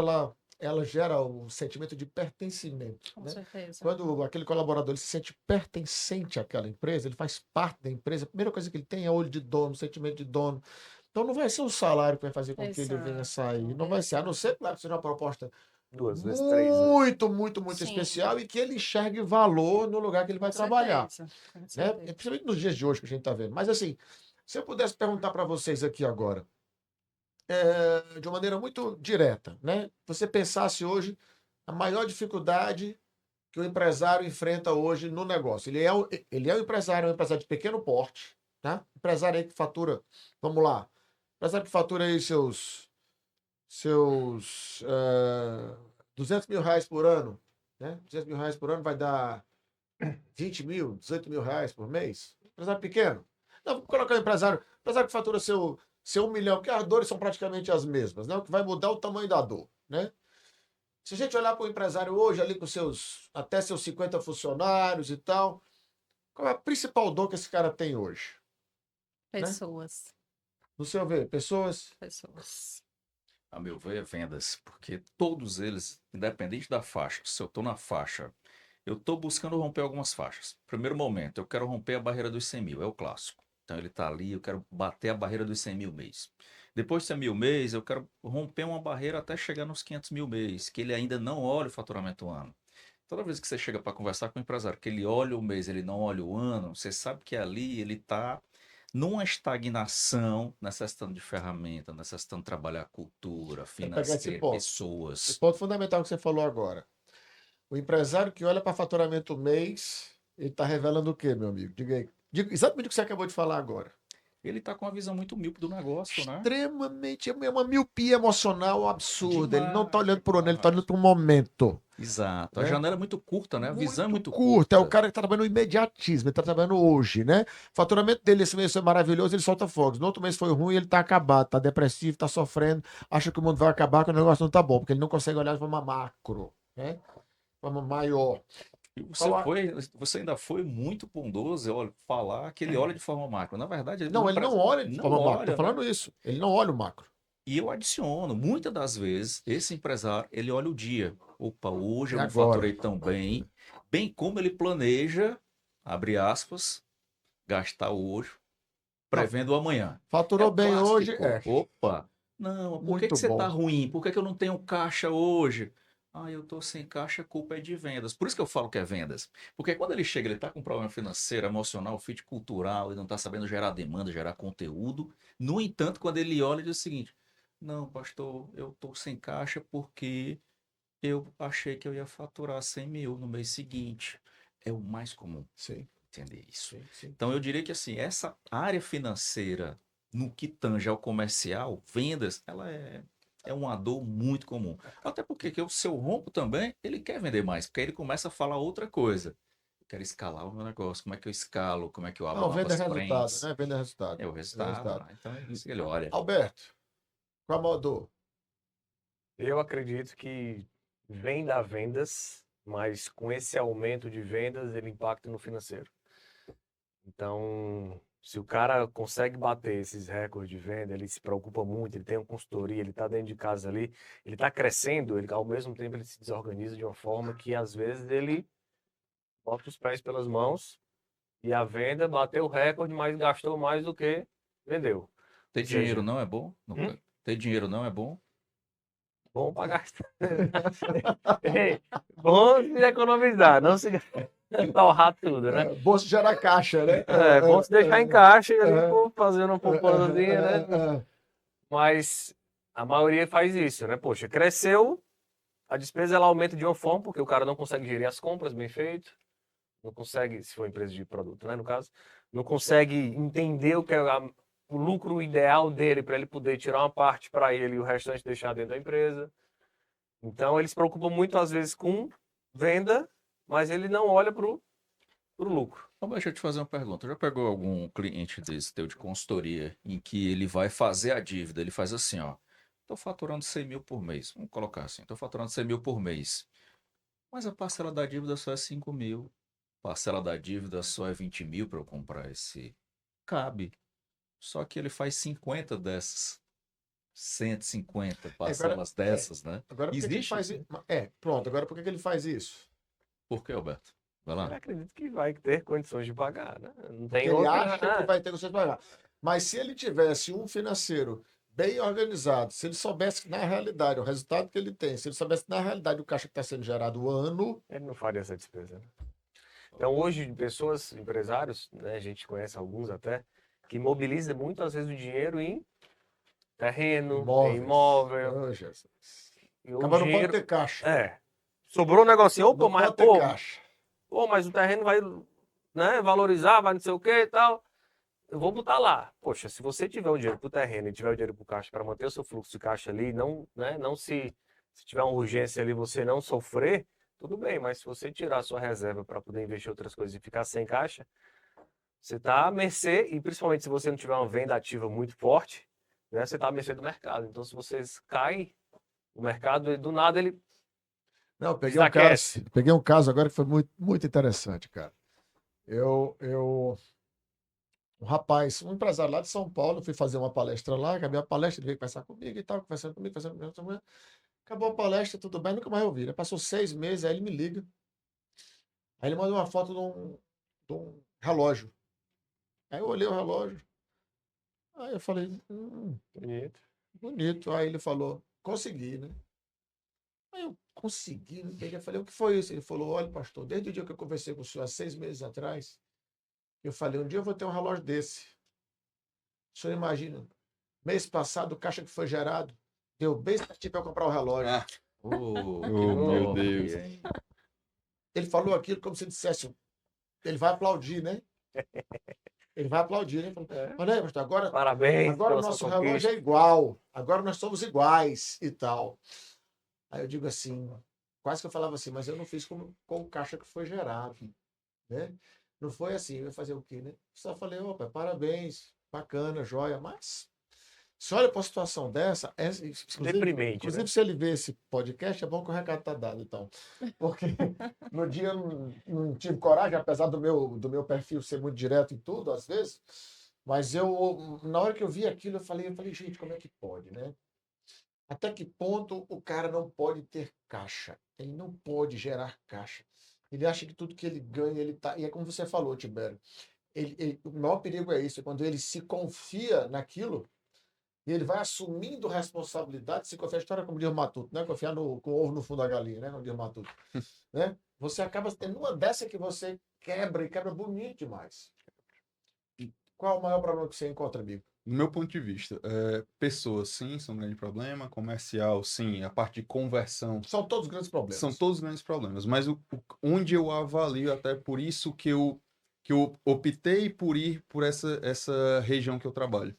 ela gera o sentimento de pertencimento, Com né? certeza. Quando aquele colaborador ele se sente pertencente àquela empresa, ele faz parte da empresa, a primeira coisa que ele tem é olho de dono, sentimento de dono. Então não vai ser o salário que vai fazer com que ele venha sair. Não vai ser, a não ser, claro, que seja uma proposta 2 vezes 3, né? muito Sim. especial e que ele enxergue valor no lugar que ele vai Com trabalhar, certeza. Com né? certeza. Principalmente nos dias de hoje que a gente está vendo. Mas assim, se eu pudesse perguntar para vocês aqui agora, de uma maneira muito direta, né? Você pensasse hoje a maior dificuldade que o empresário enfrenta hoje no negócio. Ele é um empresário de pequeno porte, tá? Empresário aí que fatura, vamos lá, empresário que fatura aí seus 200 mil reais por ano, né? 200 mil reais por ano vai dar 20 mil, 18 mil reais por mês. Empresário pequeno. Não, vou colocar o empresário que fatura seu 1 milhão, porque as dores são praticamente as mesmas, né? O que vai mudar é o tamanho da dor, né? Se a gente olhar para o empresário hoje, ali com até seus 50 funcionários e tal, qual é a principal dor que esse cara tem hoje? Pessoas. No seu ver, pessoas? Pessoas. A meu ver, é vendas, porque todos eles, independente da faixa, se eu estou na faixa, eu estou buscando romper algumas faixas. Primeiro momento, eu quero romper a barreira dos 100 mil, é o clássico. Então ele está ali, eu quero bater a barreira dos 100 mil mês. Depois de 100 mil mês, eu quero romper uma barreira até chegar nos 500 mil mês, que ele ainda não olha o faturamento ano. Toda vez que você chega para conversar com o empresário, que ele olha o mês, ele não olha o ano, você sabe que ali ele está numa estagnação, necessitando de ferramenta, necessitando trabalhar cultura, pegar esse financeiro, ponto. Esse pessoas. ponto fundamental que você falou agora. O empresário que olha para faturamento mês, ele está revelando o quê, meu amigo? Diga aí. Diga exatamente o que você acabou de falar agora. Ele está com uma visão muito míope do negócio, né? Extremamente, é uma miopia emocional absurda. Ele não está Demais, olhando para o ano, ele está demais. olhando para o momento. Exato. A Né? janela é muito curta, né? A visão é muito curta. É o curta. cara que está trabalhando no imediatismo, ele está trabalhando hoje, né? O faturamento dele esse mês foi maravilhoso, ele solta fogos. No outro mês foi ruim, ele está acabado, está depressivo, está sofrendo, acha que o mundo vai acabar, que o negócio não está bom, porque ele não consegue olhar de forma macro, né? De forma maior. E você ainda foi muito bondoso, olha, falar que ele olha de forma macro. Na verdade, Não, ele não olha de forma macro. Estou falando né? isso. Ele não olha o macro. E eu adiciono, muitas das vezes, esse empresário, ele olha o dia. Opa, hoje eu E não agora? faturei tão bem como ele planeja, abre aspas, gastar hoje, prevendo o amanhã. É Faturou o bem hoje, clássico. Opa, não, por que Muito você bom. tá ruim? Por que eu não tenho caixa hoje? Ah, eu tô sem caixa, a culpa é de vendas. Por isso que eu falo que é vendas. Porque quando ele chega, ele tá com problema financeiro, emocional, fit cultural, ele não tá sabendo gerar demanda, gerar conteúdo. No entanto, quando ele olha, ele diz o seguinte: não, pastor, eu tô sem caixa porque eu achei que eu ia faturar 100 mil no mês seguinte. É o mais comum Sim, entender isso. sim. Então, eu diria que assim, essa área financeira, no que tange ao comercial, vendas, ela é uma dor muito comum. Até porque que o seu rompo também, ele quer vender mais, porque aí ele começa a falar outra coisa. Eu quero escalar o meu negócio, como é que eu escalo, como é que eu abro Não, venda novas resultado, frentes. né? Venda resultado. É o Venda resultado. Então, é isso que ele olha. Alberto, qual a maior dor? Eu acredito que vem da vendas, mas com esse aumento de vendas, ele impacta no financeiro. Então, se o cara consegue bater esses recordes de venda, ele se preocupa muito, ele tem uma consultoria, ele está dentro de casa ali, ele está crescendo, ele, ao mesmo tempo ele se desorganiza de uma forma que às vezes ele bota os pés pelas mãos e a venda bateu o recorde, mas gastou mais do que vendeu. Ter Ou dinheiro seja, não é bom? Ter dinheiro não é bom? bom para gastar. Ei, bom se economizar, não se torrar tudo, né? Bolsa gera caixa, né? É bom se deixar em caixa e ali, pô, fazendo uma poupançazinha, é, né? Mas a maioria faz isso, né? Poxa, cresceu, a despesa ela aumenta de uma forma, porque o cara não consegue gerir as compras bem feito, não consegue, se for empresa de produto, né, no caso, não consegue entender o que é o lucro ideal dele para ele poder tirar uma parte para ele e o restante deixar dentro da empresa. Então, ele se preocupa muito, às vezes, com venda, mas ele não olha para o lucro. Então, deixa eu te fazer uma pergunta. Já pegou algum cliente desse teu de consultoria em que ele vai fazer a dívida? Ele faz assim, ó. Tô faturando 100 mil por mês. Vamos colocar assim. Tô faturando 100 mil por mês. Mas a parcela da dívida só é 5 mil. Parcela da dívida só é 20 mil para eu comprar esse. Cabe. Só que ele faz 50 dessas. 150 Agora, parcelas dessas, né? agora por que que ele Existe faz isso? isso? Pronto, agora por que que ele faz isso? Por quê, Alberto? Vai Ele lá. acredita que vai ter condições de pagar, né? Não Porque tem ele outra. acha que vai ter condições de pagar. Mas se ele tivesse um financeiro bem organizado, se ele soubesse que na realidade o resultado que ele tem, se ele soubesse que na realidade o caixa que está sendo gerado o ano, Ele não faria essa despesa, né? Então, hoje, pessoas, empresários, né, a gente conhece alguns até, que mobilizam muitas vezes o dinheiro em terreno, em imóveis. imóvel. Oh, Jesus. E o Acaba não pode dinheiro. ter caixa. Sobrou um negocinho, opa, Não mas, pode ter caixa. mas o terreno vai, né, valorizar, vai não sei o que e tal. Eu vou botar lá. Poxa, se você tiver o dinheiro pro terreno e tiver o dinheiro pro caixa para manter o seu fluxo de caixa ali, não, né, não se tiver uma urgência ali, você não sofrer, tudo bem, mas se você tirar a sua reserva para poder investir em outras coisas e ficar sem caixa, você está à mercê, e principalmente se você não tiver uma venda ativa muito forte, né, você está à mercê do mercado. Então, se vocês caem, o mercado, do nada, ele Não, desaquece. peguei um caso agora que foi muito, muito interessante, cara. Um rapaz, um empresário lá de São Paulo, fui fazer uma palestra lá, acabei a palestra, ele veio conversar comigo e tal, conversando comigo, conversando comigo. Acabou a palestra, tudo bem, nunca mais ouvi, né? Passou 6 meses, aí ele me liga. Aí ele mandou uma foto de um relógio. Aí eu olhei o relógio. Aí eu falei, Bonito. bonito. Aí ele falou, consegui, né? Aí eu consegui, né? Eu falei, o que foi isso? Ele falou, olha, pastor, desde o dia que eu conversei com o senhor há 6 meses atrás, eu falei, um dia eu vou ter um relógio desse. O senhor imagina, mês passado, o caixa que foi gerado, deu bem certinho para eu comprar o relógio. Ah, Oh, meu top, Deus. hein? Ele falou aquilo como se dissesse, ele vai aplaudir, né? Ele vai aplaudir, né? Falou, olha aí, pastor, Parabéns agora o pela sua nosso conquista. relógio é igual, agora nós somos iguais e tal. Aí eu digo assim, quase que eu falava assim, mas eu não fiz com o caixa que foi gerado, né? Não foi assim, eu ia fazer o quê, né? Só falei, opa, parabéns, bacana, joia, mas se olha para uma situação dessa, Deprimente, né? se ele ver esse podcast, é bom que o recado está dado, então. Porque no dia eu não tive coragem, apesar do meu perfil ser muito direto em tudo, às vezes, mas na hora que eu vi aquilo, eu falei, gente, como é que pode, né? Até que ponto o cara não pode ter caixa? Ele não pode gerar caixa. Ele acha que tudo que ele ganha, ele tá. E é como você falou, Tibério. O maior perigo é isso, é quando ele se confia naquilo e ele vai assumindo responsabilidade, se confia a história como diz o Matuto, né? Confiar com o ovo no fundo da galinha, né? Como diz o Matuto. Né? Você acaba tendo uma dessa que você quebra e quebra bonito demais. Qual é o maior problema que você encontra, amigo? No meu ponto de vista, pessoas, sim, são um grande problema. Comercial, sim. A parte de conversão. São todos grandes problemas. São todos grandes problemas. Mas onde eu avalio, até por isso que eu optei por ir por essa região que eu trabalho.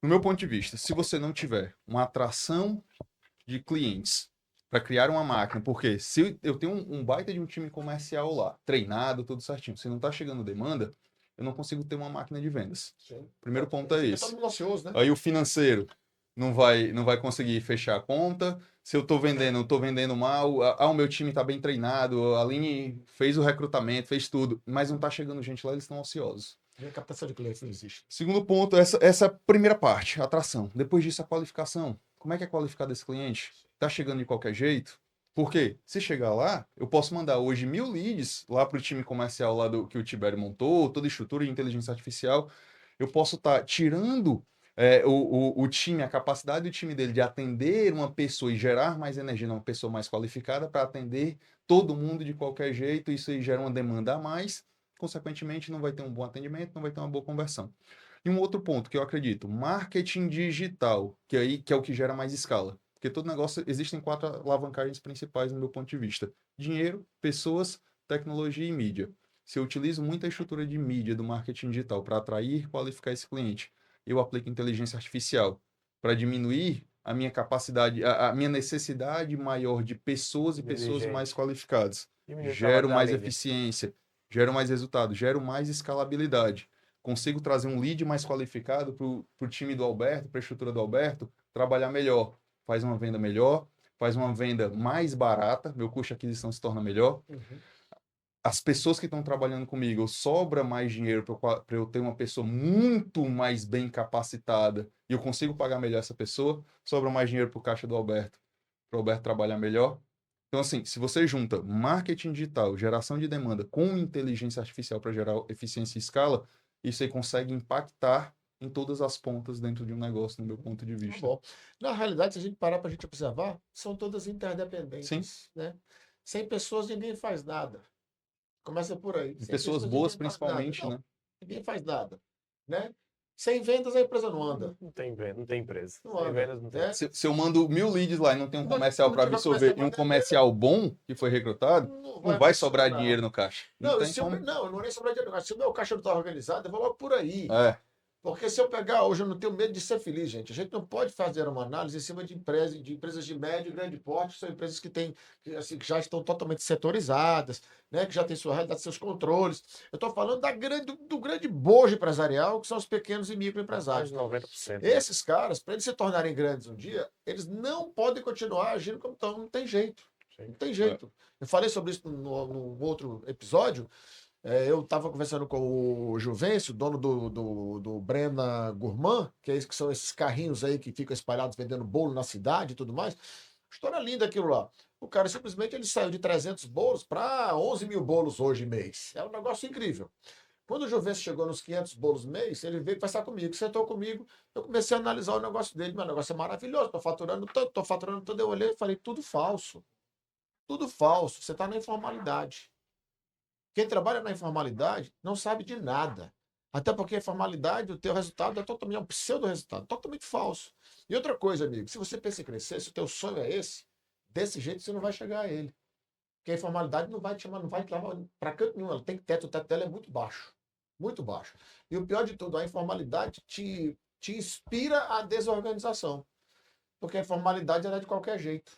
No meu ponto de vista, se você não tiver uma atração de clientes para criar uma máquina, porque se eu tenho um baita de um time comercial lá, treinado, tudo certinho, se não está chegando demanda, eu não consigo ter uma máquina de vendas. Sim. Primeiro ponto é esse. Todo mundo ocioso, né? Aí o financeiro não vai conseguir fechar a conta. Se eu estou vendendo mal, o meu time está bem treinado, a Aline fez o recrutamento, fez tudo, mas não está chegando gente lá, eles estão ociosos. A captação de clientes não existe. Segundo ponto, essa primeira parte, a atração. Depois disso, a qualificação. Como é que é qualificado esse cliente? Está chegando de qualquer jeito? Porque se chegar lá, eu posso mandar hoje 1000 leads lá para o time comercial lá que o Tibério montou, toda a estrutura de inteligência artificial. Eu posso estar tirando o time, a capacidade do time dele de atender uma pessoa e gerar mais energia numa pessoa mais qualificada para atender todo mundo de qualquer jeito. Isso aí gera uma demanda a mais. Consequentemente, não vai ter um bom atendimento, não vai ter uma boa conversão. E um outro ponto que eu acredito, marketing digital, que é o que gera mais escala. Porque todo negócio, existem 4 alavancagens principais no meu ponto de vista. Dinheiro, pessoas, tecnologia e mídia. Se eu utilizo muita estrutura de mídia do marketing digital para atrair e qualificar esse cliente, eu aplico inteligência artificial para diminuir a minha capacidade, a minha necessidade maior de pessoas e pessoas mais qualificadas. Gero mais eficiência, gero mais resultado, gero mais escalabilidade. Consigo trazer um lead mais qualificado para o time do Alberto, para a estrutura do Alberto, trabalhar melhor. Faz uma venda melhor, faz uma venda mais barata, meu custo de aquisição se torna melhor. Uhum. As pessoas que estão trabalhando comigo, sobra mais dinheiro para eu ter uma pessoa muito mais bem capacitada e eu consigo pagar melhor essa pessoa, sobra mais dinheiro para o caixa do Alberto, para o Alberto trabalhar melhor. Então, assim, se você junta marketing digital, geração de demanda com inteligência artificial para gerar eficiência e escala, isso aí consegue impactar em todas as pontas dentro de um negócio, no meu ponto de vista. Bom, na realidade, se a gente parar para a gente observar, são todas interdependentes. Sim. Né? Sem pessoas, ninguém faz nada. Começa por aí. Sem pessoas boas, principalmente, né? Ninguém faz nada. Né? Sem vendas, a empresa não anda. Não tem empresa. Não Sem anda, vendas, não tem. né? Se eu mando 1000 leads lá e não tem um comercial para absorver e um comercial bom que foi recrutado, não vai sobrar dinheiro no caixa. Não é nem sobrar dinheiro no caixa. Se o meu caixa não está organizado, eu vou logo por aí. É. Porque se eu pegar hoje, eu não tenho medo de ser feliz, gente. A gente não pode fazer uma análise em cima de empresas de médio e grande porte, são empresas que que já estão totalmente setorizadas, né? Que já têm sua realidade, seus controles. Eu estou falando do grande bojo empresarial, que são os pequenos e microempresários. Mais de 90%. Esses caras, para eles se tornarem grandes um dia, eles não podem continuar agindo como estão. Não tem jeito. Não tem jeito. Eu falei sobre isso no outro episódio. Eu estava conversando com o Juvencio, dono do Brena Gourmand, que são esses carrinhos aí que ficam espalhados vendendo bolo na cidade e tudo mais. História linda aquilo lá. O cara simplesmente ele saiu de 300 bolos para 11 mil bolos hoje mês. É um negócio incrível. Quando o Juvencio chegou nos 500 bolos mês, ele veio conversar comigo, sentou comigo, eu comecei a analisar o negócio dele. Meu negócio é maravilhoso, estou faturando tanto. Eu olhei e falei, tudo falso. Tudo falso. Você está na informalidade. Quem trabalha na informalidade não sabe de nada. Até porque a informalidade, o teu resultado é um pseudo-resultado, totalmente falso. E outra coisa, amigo, se você pensa em crescer, se o teu sonho é esse, desse jeito você não vai chegar a ele. Porque a informalidade não vai te levar para canto nenhum. Ela tem teto, o teto dela é muito baixo. Muito baixo. E o pior de tudo, a informalidade te inspira à desorganização. Porque a informalidade ela é de qualquer jeito.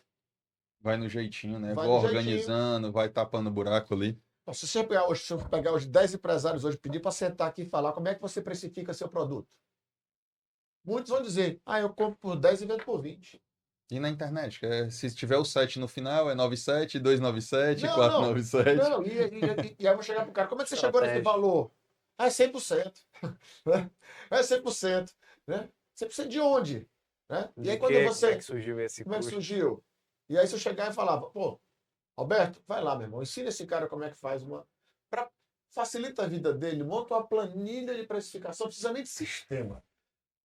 Vai no jeitinho, né? Vai organizando, vai tapando o buraco ali. Se você pegar hoje 10 empresários hoje, pedir para sentar aqui e falar como é que você precifica seu produto. Muitos vão dizer, eu compro por 10 e vendo por 20. E na internet? Se tiver o 7 no final, é 97, 297, 497. Não, e aí eu vou chegar pro cara, como é que você chegou nesse valor? É 100%. É 100%. Né? 100% de onde? Né? E De aí quando Como é você... que surgiu esse Como é que curso? surgiu? E aí você chegar e falava, pô, Alberto, vai lá, meu irmão, ensina esse cara como é que faz uma... Facilita a vida dele, monta uma planilha de precificação, não precisa nem de sistema.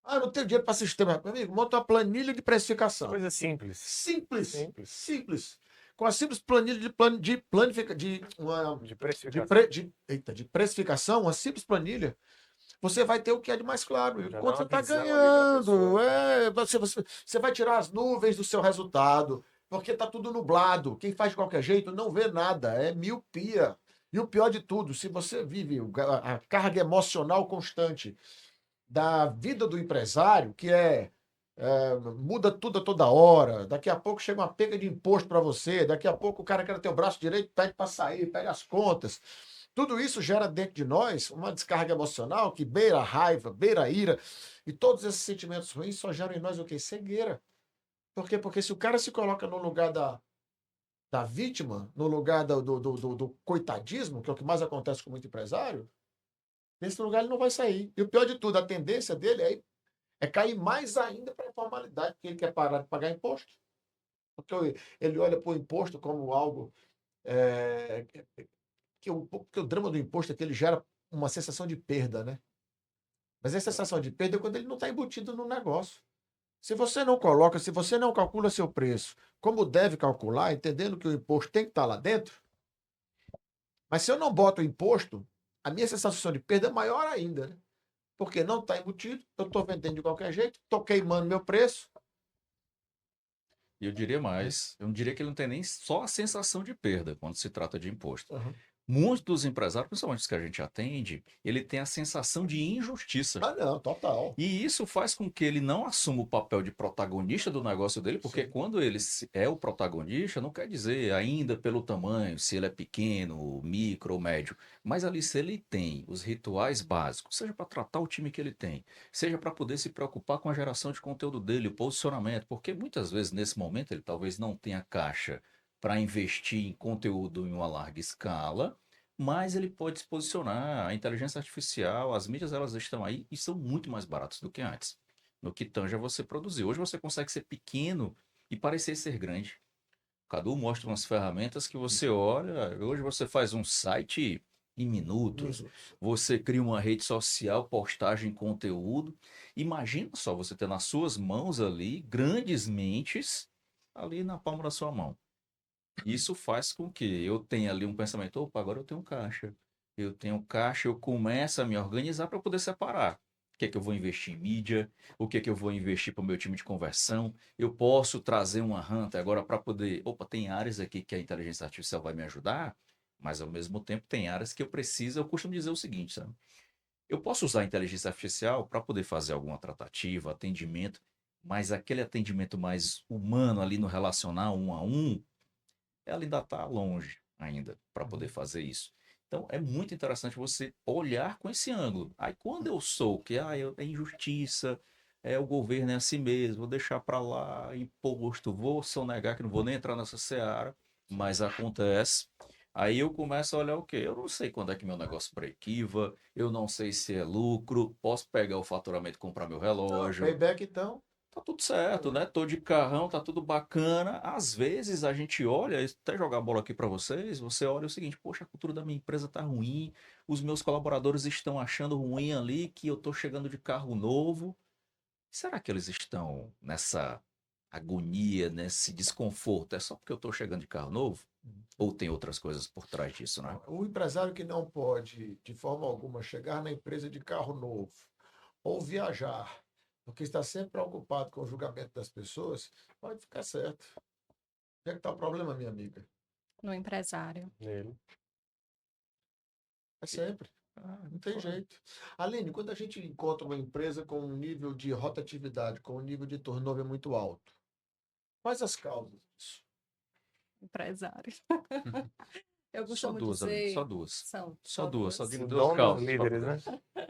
Ah, não tenho dinheiro para sistema. Meu amigo, monta uma planilha de precificação. Coisa simples. Simples. Simples. Simples. Com a simples planilha de precificação, uma simples planilha, você vai ter o que é de mais claro. Já Quanto dá você está uma visão ali pra ganhando. pessoa. Você vai tirar as nuvens do seu resultado, porque está tudo nublado. Quem faz de qualquer jeito não vê nada. É miopia. E o pior de tudo, se você vive a carga emocional constante da vida do empresário, que muda tudo a toda hora, daqui a pouco chega uma pega de imposto para você, daqui a pouco o cara quer ter o braço direito, pede para sair, pede as contas. Tudo isso gera dentro de nós uma descarga emocional que beira a raiva, beira a ira, e todos esses sentimentos ruins só geram em nós o quê? Cegueira. Por quê? Porque se o cara se coloca no lugar da vítima, no lugar do coitadismo, que é o que mais acontece com muito empresário, nesse lugar ele não vai sair. E o pior de tudo, a tendência dele é cair mais ainda para a informalidade, porque ele quer parar de pagar imposto. Porque ele olha para o imposto como algo. É, porque o drama do imposto é que ele gera uma sensação de perda, né? Mas a sensação de perda é quando ele não está embutido no negócio. Se você não coloca, se você não calcula seu preço como deve calcular, entendendo que o imposto tem que estar lá dentro, mas se eu não boto o imposto, a minha sensação de perda é maior ainda, né? Porque não está embutido, eu estou vendendo de qualquer jeito, estou queimando meu preço. E eu diria mais, eu não diria que ele não tem nem só a sensação de perda quando se trata de imposto. Uhum. Muitos dos empresários, principalmente os que a gente atende, ele tem a sensação de injustiça. Ah, não, total. E isso faz com que ele não assuma o papel de protagonista do negócio dele, porque Sim. quando ele é o protagonista, não quer dizer ainda pelo tamanho, se ele é pequeno, micro ou médio, mas ali se ele tem os rituais básicos, seja para tratar o time que ele tem, seja para poder se preocupar com a geração de conteúdo dele, o posicionamento, porque muitas vezes nesse momento ele talvez não tenha caixa para investir em conteúdo em uma larga escala, mas ele pode se posicionar. A inteligência artificial, as mídias, elas estão aí e são muito mais baratas do que antes. No que tange a você produzir. Hoje você consegue ser pequeno e parecer ser grande. O Cadu mostra umas ferramentas que você olha. Hoje você faz um site em minutos. Você cria uma rede social, postagem, conteúdo. Imagina só você ter nas suas mãos ali grandes mentes ali na palma da sua mão. Isso faz com que eu tenha ali um pensamento, opa, agora eu tenho caixa. Eu tenho caixa, eu começo a me organizar para poder separar. O que é que eu vou investir em mídia? O que é que eu vou investir para o meu time de conversão? Eu posso trazer uma hunter agora para poder... Opa, tem áreas aqui que a inteligência artificial vai me ajudar, mas ao mesmo tempo tem áreas que eu preciso... Eu costumo dizer o seguinte, sabe? Eu posso usar a inteligência artificial para poder fazer alguma tratativa, atendimento, mas aquele atendimento mais humano ali no relacional, um a um, ela ainda está longe ainda para poder fazer isso. Então é muito interessante você olhar com esse ângulo. Aí quando eu sou que é injustiça, o governo é assim mesmo, vou deixar para lá, imposto, vou sonegar que não vou nem entrar nessa seara, mas acontece. Aí eu começo a olhar o quê? Eu não sei quando é que meu negócio break-even, eu não sei se é lucro, posso pegar o faturamento e comprar meu relógio. Payback, então. Tá tudo certo, né? Tô de carrão, tá tudo bacana. Às vezes a gente olha, até jogar a bola aqui para vocês, você olha o seguinte, poxa, a cultura da minha empresa tá ruim, os meus colaboradores estão achando ruim ali que eu tô chegando de carro novo. Será que eles estão nessa agonia, nesse desconforto? É só porque eu tô chegando de carro novo? Ou tem outras coisas por trás disso, né? O empresário que não pode, de forma alguma, chegar na empresa de carro novo ou viajar, porque está sempre preocupado com o julgamento das pessoas, pode ficar certo. Onde é que está o problema, minha amiga? No empresário. Nele. É sempre. Não tem jeito. Aline, quando a gente encontra uma empresa com um nível de rotatividade, com um nível de turnover muito alto, quais as causas disso? Empresário. Eu Só costumo duas, Aline, dizer. só duas. São Só duas, só digo Os duas donos causas. líderes, né?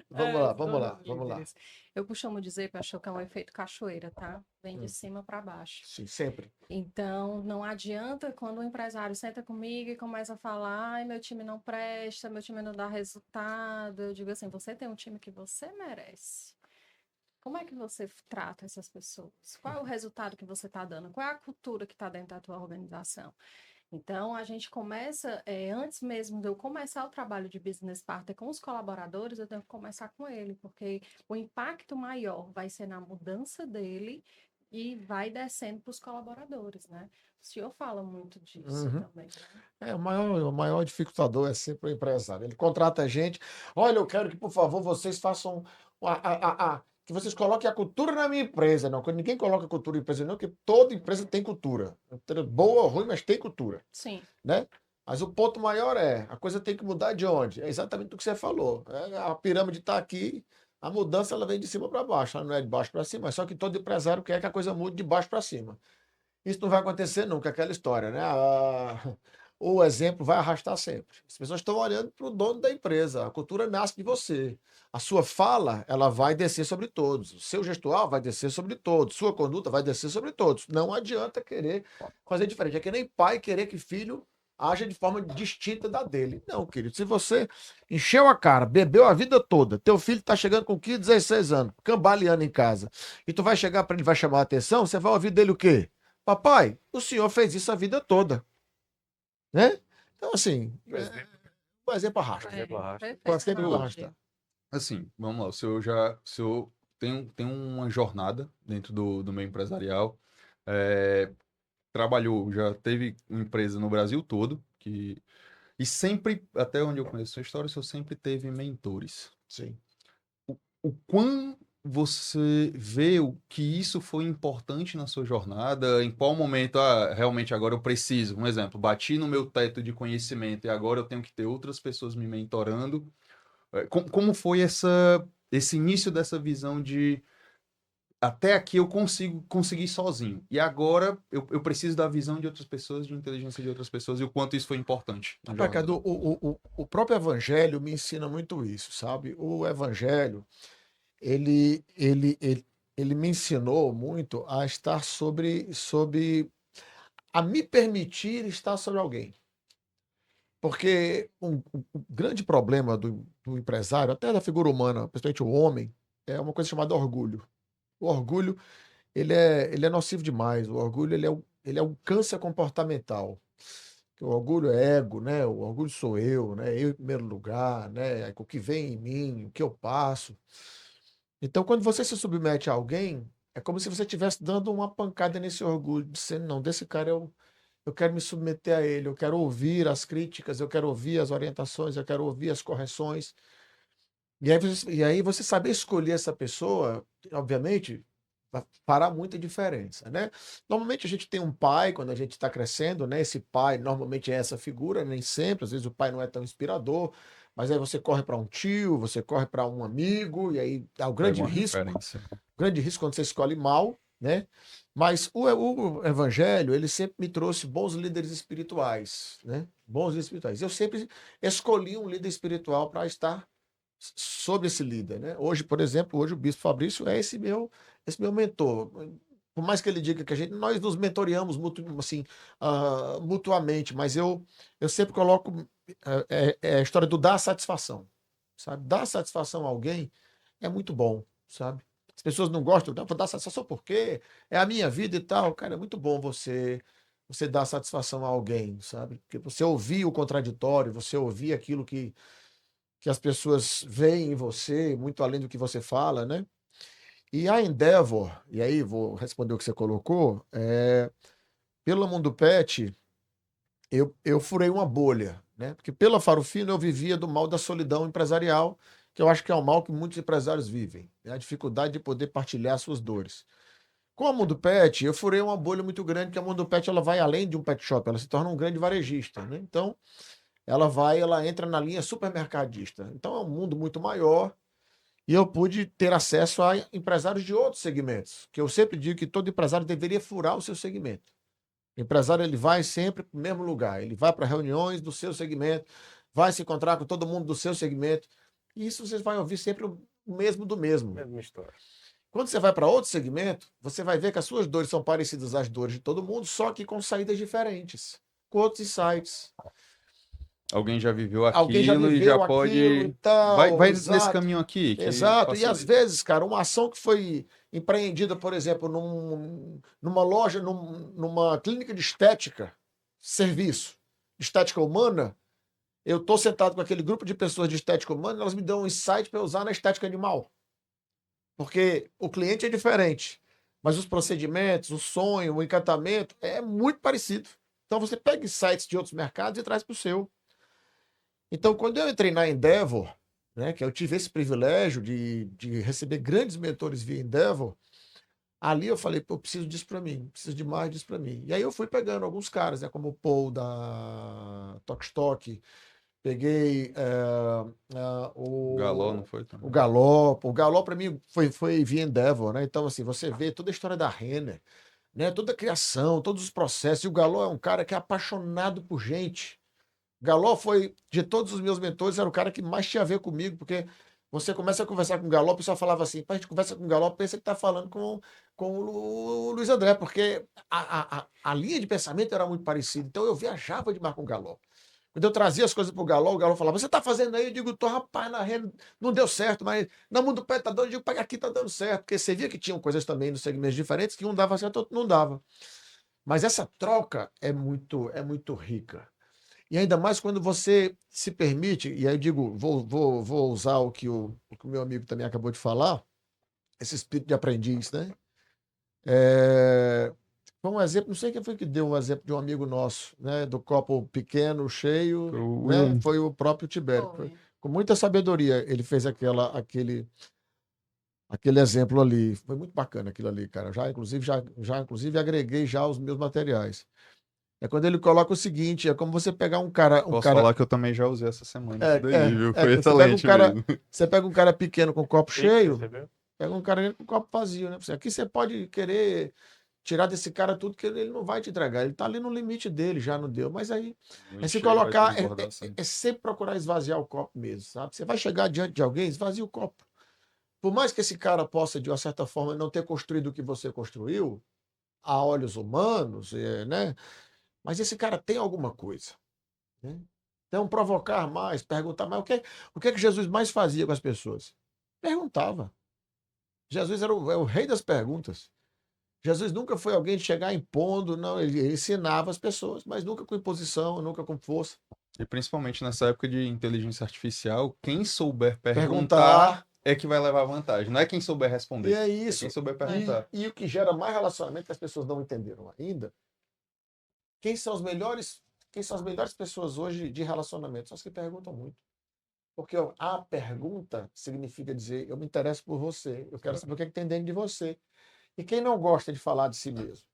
Vamos lá, vamos lá, donos vamos lá. líderes. Eu costumo dizer, pastor, que é um efeito cachoeira, tá? Vem de cima para baixo. Sim, sempre. Então, não adianta quando o empresário senta comigo e começa a falar, ai, meu time não presta, meu time não dá resultado. Eu digo assim, você tem um time que você merece. Como é que você trata essas pessoas? Qual é o resultado que você está dando? Qual é a cultura que está dentro da tua organização? Então, a gente começa, antes mesmo de eu começar o trabalho de business partner com os colaboradores, eu tenho que começar com ele, porque o impacto maior vai ser na mudança dele e vai descendo para os colaboradores, né? O senhor fala muito disso também, né? O maior dificultador é sempre o empresário. Ele contrata a gente. Olha, eu quero que, por favor, vocês façam que vocês coloquem a cultura na minha empresa. Não, ninguém coloca cultura na empresa, não, porque toda empresa tem cultura. Boa ou ruim, mas tem cultura. Sim. Né? Mas o ponto maior a coisa tem que mudar de onde? É exatamente o que você falou. A pirâmide está aqui, a mudança ela vem de cima para baixo, ela não é de baixo para cima, só que todo empresário quer que a coisa mude de baixo para cima. Isso não vai acontecer nunca, aquela história, né? O exemplo vai arrastar sempre. As pessoas estão olhando para o dono da empresa. A cultura nasce de você. A sua fala, ela vai descer sobre todos. O seu gestual vai descer sobre todos. Sua conduta vai descer sobre todos. Não adianta querer fazer diferente. É que nem pai querer que filho haja de forma distinta da dele. Não, querido. Se você encheu a cara, bebeu a vida toda, teu filho está chegando com 15, 16 anos, cambaleando em casa, e tu vai chegar para ele, vai chamar a atenção, você vai ouvir dele o quê? Papai, o senhor fez isso a vida toda. Né? Então, assim, o exemplo arrasta. Assim, vamos lá. Se eu tenho uma jornada dentro do meu empresarial, já teve uma empresa no Brasil todo, e sempre, até onde eu conheço a história, eu sempre teve mentores. Sim. O quão você vê que isso foi importante na sua jornada? Em qual momento, realmente agora eu preciso? Um exemplo, bati no meu teto de conhecimento e agora eu tenho que ter outras pessoas me mentorando. Como foi esse início dessa visão de até aqui eu consegui sozinho e agora eu preciso da visão de outras pessoas, de inteligência de outras pessoas e o quanto isso foi importante? Cadu, o próprio Evangelho me ensina muito isso, sabe? O Evangelho ele me ensinou muito a estar a me permitir estar sobre alguém. Porque o grande problema do empresário, até da figura humana, principalmente o homem, é uma coisa chamada orgulho. O orgulho, ele é nocivo demais. O orgulho, ele é um câncer comportamental. O orgulho é ego, né? O orgulho sou eu, né? Eu em primeiro lugar, né? O que vem em mim, o que eu passo. Então, quando você se submete a alguém, é como se você estivesse dando uma pancada nesse orgulho, dizendo, não, desse cara eu quero me submeter a ele, eu quero ouvir as críticas, eu quero ouvir as orientações, eu quero ouvir as correções. E aí você saber escolher essa pessoa, obviamente, fará muita diferença, né? Normalmente a gente tem um pai quando a gente está crescendo, né? Esse pai normalmente é essa figura, nem sempre, às vezes o pai não é tão inspirador, mas aí você corre para um tio, você corre para um amigo, e aí há o grande risco quando você escolhe mal, né? Mas o Evangelho, ele sempre me trouxe bons líderes espirituais, né? Bons líderes espirituais. Eu sempre escolhi um líder espiritual para estar sobre esse líder, né? Hoje, por exemplo, o Bispo Fabrício é esse meu mentor. Por mais que ele diga que nós nos mentoreamos mutuamente, mas eu sempre coloco a história do dar satisfação, sabe? Dar satisfação a alguém é muito bom, sabe? As pessoas não gostam, vou dar satisfação porque é a minha vida e tal. Cara, é muito bom você dar satisfação a alguém, sabe? Porque você ouvir o contraditório, você ouvir aquilo que as pessoas veem em você, muito além do que você fala, né? E a Endeavor, e aí vou responder o que você colocou, pelo Mundo Pet, eu furei uma bolha, né? Porque pela Farofino eu vivia do mal da solidão empresarial, que eu acho que é um mal que muitos empresários vivem, né? A dificuldade de poder partilhar suas dores. Com a Mundo Pet, eu furei uma bolha muito grande, que a Mundo Pet ela vai além de um pet shop, ela se torna um grande varejista, né? Então, ela entra na linha supermercadista. Então, é um mundo muito maior, e eu pude ter acesso a empresários de outros segmentos, que eu sempre digo que todo empresário deveria furar o seu segmento. O empresário ele vai sempre para o mesmo lugar, ele vai para reuniões do seu segmento, vai se encontrar com todo mundo do seu segmento, e isso você vai ouvir sempre o mesmo do mesmo. Mesma história. Quando você vai para outro segmento, você vai ver que as suas dores são parecidas às dores de todo mundo, só que com saídas diferentes, com outros insights. Alguém já viveu Alguém já aquilo e viveu já aquilo pode. e tal, Vai nesse exato. caminho aqui. Que Exato, e às facilita. vezes, cara, uma ação que foi empreendida, por exemplo, numa loja, numa clínica de estética, serviço, estética humana, eu estou sentado com aquele grupo de pessoas de estética humana, elas me dão um insight para usar na estética animal. Porque o cliente é diferente, mas os procedimentos, o sonho, o encantamento é muito parecido. Então você pega insights de outros mercados e traz para o seu. Então, quando eu entrei na Endeavor, né, que eu tive esse privilégio de receber grandes mentores via Endeavor, ali eu falei, pô, eu preciso disso para mim, preciso de mais disso para mim. E aí eu fui pegando alguns caras, né, como o Paul da Tokstok, peguei O Galó, não o, foi o também? Galó. O Galó para mim foi via Endeavor, né? Então, assim, você vê toda a história da Renner, né, toda a criação, todos os processos. E o Galó é um cara que é apaixonado por gente. Galó foi, de todos os meus mentores, era o cara que mais tinha a ver comigo, porque você começa a conversar com o Galó, o pessoal falava assim, a gente conversa com o Galó, pensa que está falando com o Luiz André, porque a linha de pensamento era muito parecida. Então eu viajava demais com o Galó. Quando eu trazia as coisas para o Galó falava, você está fazendo aí? Eu digo, tô, rapaz, na rede não deu certo, mas na mundo do pé tá dando, eu digo, aqui tá dando certo, porque você via que tinham coisas também nos segmentos diferentes, que um dava certo, outro não dava. Mas essa troca é muito rica. E ainda mais quando você se permite, e aí eu digo, vou usar o que o meu amigo também acabou de falar, esse espírito de aprendiz, né? Foi um exemplo, não sei quem foi que deu um exemplo de um amigo nosso, né? Do copo pequeno, cheio, Foi o né? William. Foi o próprio Tibério. Com muita sabedoria ele fez aquele exemplo ali. Foi muito bacana aquilo ali, cara. Inclusive agreguei já os meus materiais. É quando ele coloca o seguinte, é como você pegar um cara, Posso falar que eu também já usei essa semana isso daí, viu? Foi você pega um excelente cara, mesmo. você pega um cara pequeno com copo cheio, Percebeu? pega um cara com copo vazio, né? Aqui você pode querer tirar desse cara tudo que ele não vai te entregar. Ele tá ali no limite dele, já não deu. Mas aí é se Cheio vai colocar, transbordar sempre. é sempre procurar esvaziar o copo mesmo, sabe? Você vai chegar diante de alguém, esvazia o copo. Por mais que esse cara possa, de uma certa forma, não ter construído o que você construiu, a olhos humanos, né? Mas esse cara tem alguma coisa, né? Então, provocar mais, perguntar mais. O que é que Jesus mais fazia com as pessoas? Perguntava. Jesus era o rei das perguntas. Jesus nunca foi alguém de chegar impondo, não. Ele ensinava as pessoas, mas nunca com imposição, nunca com força. E principalmente nessa época de inteligência artificial, quem souber perguntar Perguntar. é que vai levar vantagem. Não é quem souber E responder. é É isso. quem souber perguntar. E o que gera mais relacionamento que as pessoas não entenderam ainda. Quem são as melhores pessoas hoje de relacionamento? São as que perguntam muito. Porque ó, a pergunta significa dizer, eu me interesso por você, eu quero saber o que é que tem dentro de você. E quem não gosta de falar de si mesmo?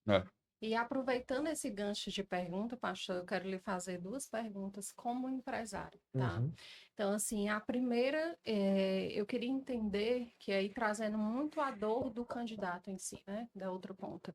É. E aproveitando esse gancho de pergunta, pastor, eu quero lhe fazer duas perguntas como empresário, tá? Uhum. Então, assim, a primeira, eu queria entender, que aí trazendo muito a dor do candidato em si, né? Da outra ponta.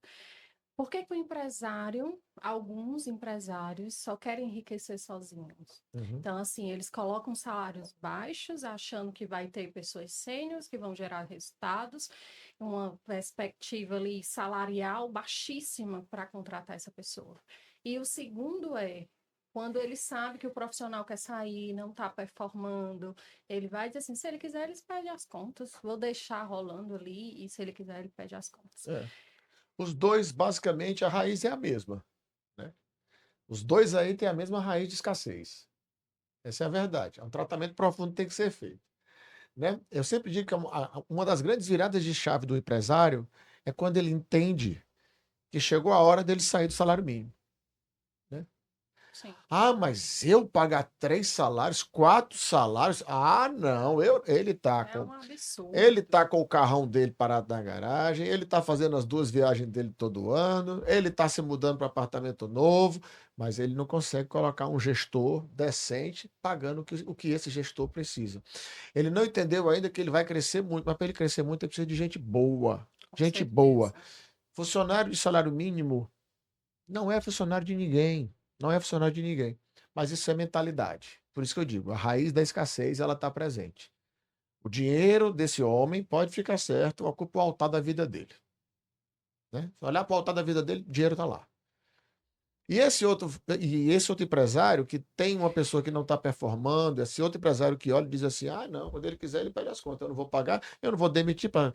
Por que que o empresário, alguns empresários, só querem enriquecer sozinhos? Uhum. Então, assim, eles colocam salários baixos, achando que vai ter pessoas sêniores que vão gerar resultados, uma perspectiva ali salarial baixíssima para contratar essa pessoa. E o segundo quando ele sabe que o profissional quer sair, não está performando, ele vai dizer assim, se ele quiser, ele pede as contas, vou deixar rolando ali, e se ele quiser, ele pede as contas. Os dois, basicamente, a raiz é a mesma, né? Os dois aí têm a mesma raiz de escassez. Essa é a verdade. Um tratamento profundo tem que ser feito, né? Eu sempre digo que uma das grandes viradas de chave do empresário é quando ele entende que chegou a hora dele sair do salário mínimo. Sim. Ah, mas eu pagar 3 salários, 4 salários? Ah, não. Ele tá É um absurdo. Ele tá com o carrão dele parado na garagem, ele tá fazendo as 2 viagens dele todo ano, ele tá se mudando para apartamento novo, mas ele não consegue colocar um gestor decente pagando o que esse gestor precisa. Ele não entendeu ainda que ele vai crescer muito, mas para ele crescer muito, ele precisa de gente boa. Com Gente certeza. boa. Funcionário de salário mínimo não é funcionário de ninguém. Não é funcionário de ninguém. Mas isso é mentalidade. Por isso que eu digo, a raiz da escassez ela está presente. O dinheiro desse homem pode ficar certo, ocupa o altar da vida dele. Né? Se olhar para o altar da vida dele, o dinheiro está lá. E esse outro empresário que tem uma pessoa que não está performando, esse outro empresário que olha e diz assim: ah, não, quando ele quiser, ele pede as contas, eu não vou pagar, eu não vou demitir para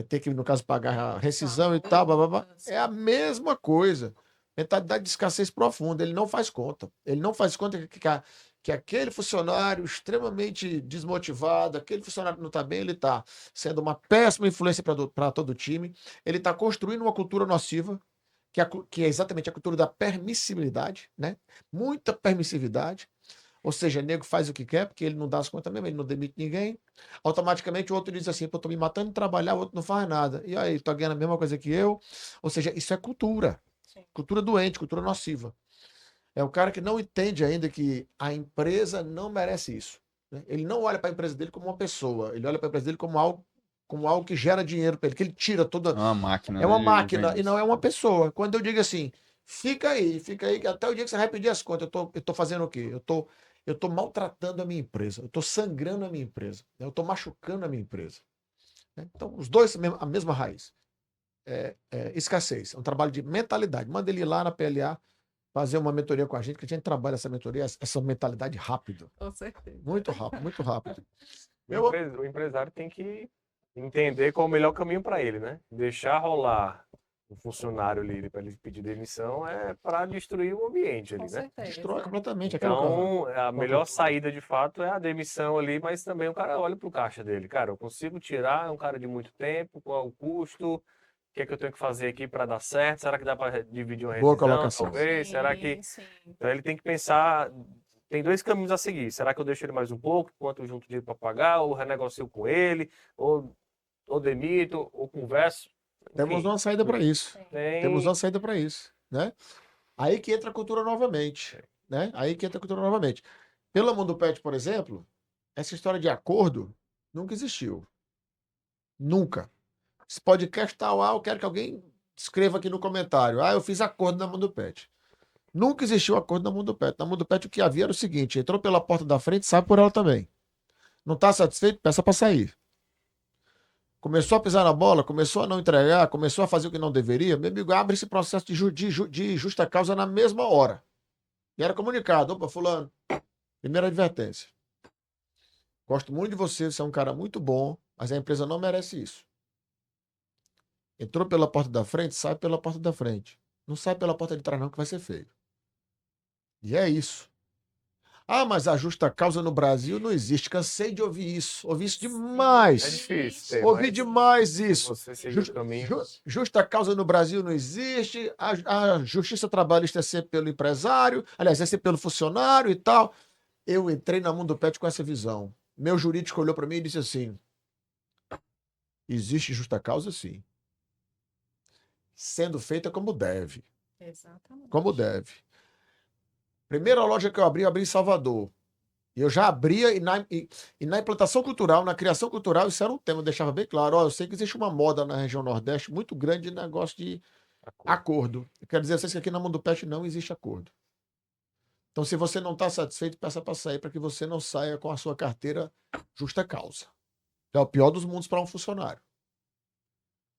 ter que, no caso, pagar a rescisão e tal, blá, blá, blá. É a mesma coisa. Mentalidade de escassez profunda. Ele não faz conta. Ele não faz conta que aquele funcionário extremamente desmotivado, aquele funcionário que não está bem, ele está sendo uma péssima influência para todo o time. Ele está construindo uma cultura nociva, que é exatamente a cultura da permissibilidade, né? Muita permissividade. Ou seja, o nego faz o que quer, porque ele não dá as contas mesmo, ele não demite ninguém. Automaticamente o outro diz assim: pô, tô me matando de trabalhar, o outro não faz nada. E aí, tá ganhando a mesma coisa que eu. Ou seja, isso é cultura. Sim. Cultura doente, cultura nociva. É o cara que não entende ainda que a empresa não merece isso, né? Ele não olha para a empresa dele como uma pessoa, ele olha para a empresa dele como algo que gera dinheiro para ele, que ele tira toda. É uma máquina. É uma né? máquina e não é uma Isso. pessoa. Quando eu digo assim, fica aí, que até o dia que você vai pedir as contas, eu tô fazendo o quê? Eu tô maltratando a minha empresa, eu tô sangrando a minha empresa, né? Eu tô machucando a minha empresa, né? Então, os dois, a mesma raiz. Escassez, é um trabalho de mentalidade. Manda ele ir lá na PLA fazer uma mentoria com a gente, que a gente trabalha essa mentoria, essa mentalidade rápido. Com certeza. Muito rápido, muito rápido. O empresário tem que entender qual é o melhor caminho para ele, né? Deixar rolar o funcionário ali para ele pedir demissão é para destruir o ambiente ali, Com né? certeza. Destrói completamente aquela cara. Então, a melhor saída de fato é a demissão ali, mas também o cara olha pro caixa dele. Cara, eu consigo tirar, é um cara de muito tempo, qual é o custo? O que é que eu tenho que fazer aqui para dar certo? Será que dá para dividir uma Boa rescisão, colocação. talvez? Será que... Sim. Então ele tem que pensar, tem dois caminhos a seguir. Será que eu deixo ele mais um pouco, enquanto eu junto dinheiro para pagar, ou renegocio com ele, ou demito, ou converso? Temos Enfim, uma saída para isso. tem... Temos uma saída para isso, né? Aí que entra a cultura novamente, né? Aí que entra a cultura novamente. Pela Mundo Pet, por exemplo, essa história de acordo nunca existiu. Nunca. Esse podcast tal, eu quero que alguém escreva aqui no comentário. Ah, eu fiz acordo na Mundo Pet. Nunca existiu acordo na Mundo Pet. Na Mundo Pet o que havia era o seguinte: entrou pela porta da frente, sai por ela também. Não está satisfeito? Peça para sair. Começou a pisar na bola, começou a não entregar, começou a fazer o que não deveria, meu amigo, abre esse processo de justa causa na mesma hora. E era comunicado: opa, fulano, primeira advertência. Gosto muito de você é um cara muito bom, mas a empresa não merece isso. Entrou pela porta da frente, sai pela porta da frente. Não sai pela porta de trás não, que vai ser feio. E é isso. Ah, mas a justa causa no Brasil não existe. Cansei de ouvir isso. Ouvi isso demais. É difícil ter, Ouvi mas demais isso. você seguir o caminho... Justa causa no Brasil não existe. A justiça trabalhista é sempre pelo empresário. Aliás, é sempre pelo funcionário e tal. Eu entrei na Mundo Pet com essa visão. Meu jurídico olhou para mim e disse assim: existe justa causa, sim. Sendo feita como deve. Exatamente. Como deve. Primeira loja que eu abri em Salvador. E eu já abria, e na implantação cultural, na criação cultural, isso era um tema, eu deixava bem claro. Ó, eu sei que existe uma moda na região Nordeste muito grande de negócio de acordo. Eu quero dizer a vocês que aqui na Mundo Pet não existe acordo. Então, se você não está satisfeito, peça para sair, para que você não saia com a sua carteira justa causa. É o pior dos mundos para um funcionário.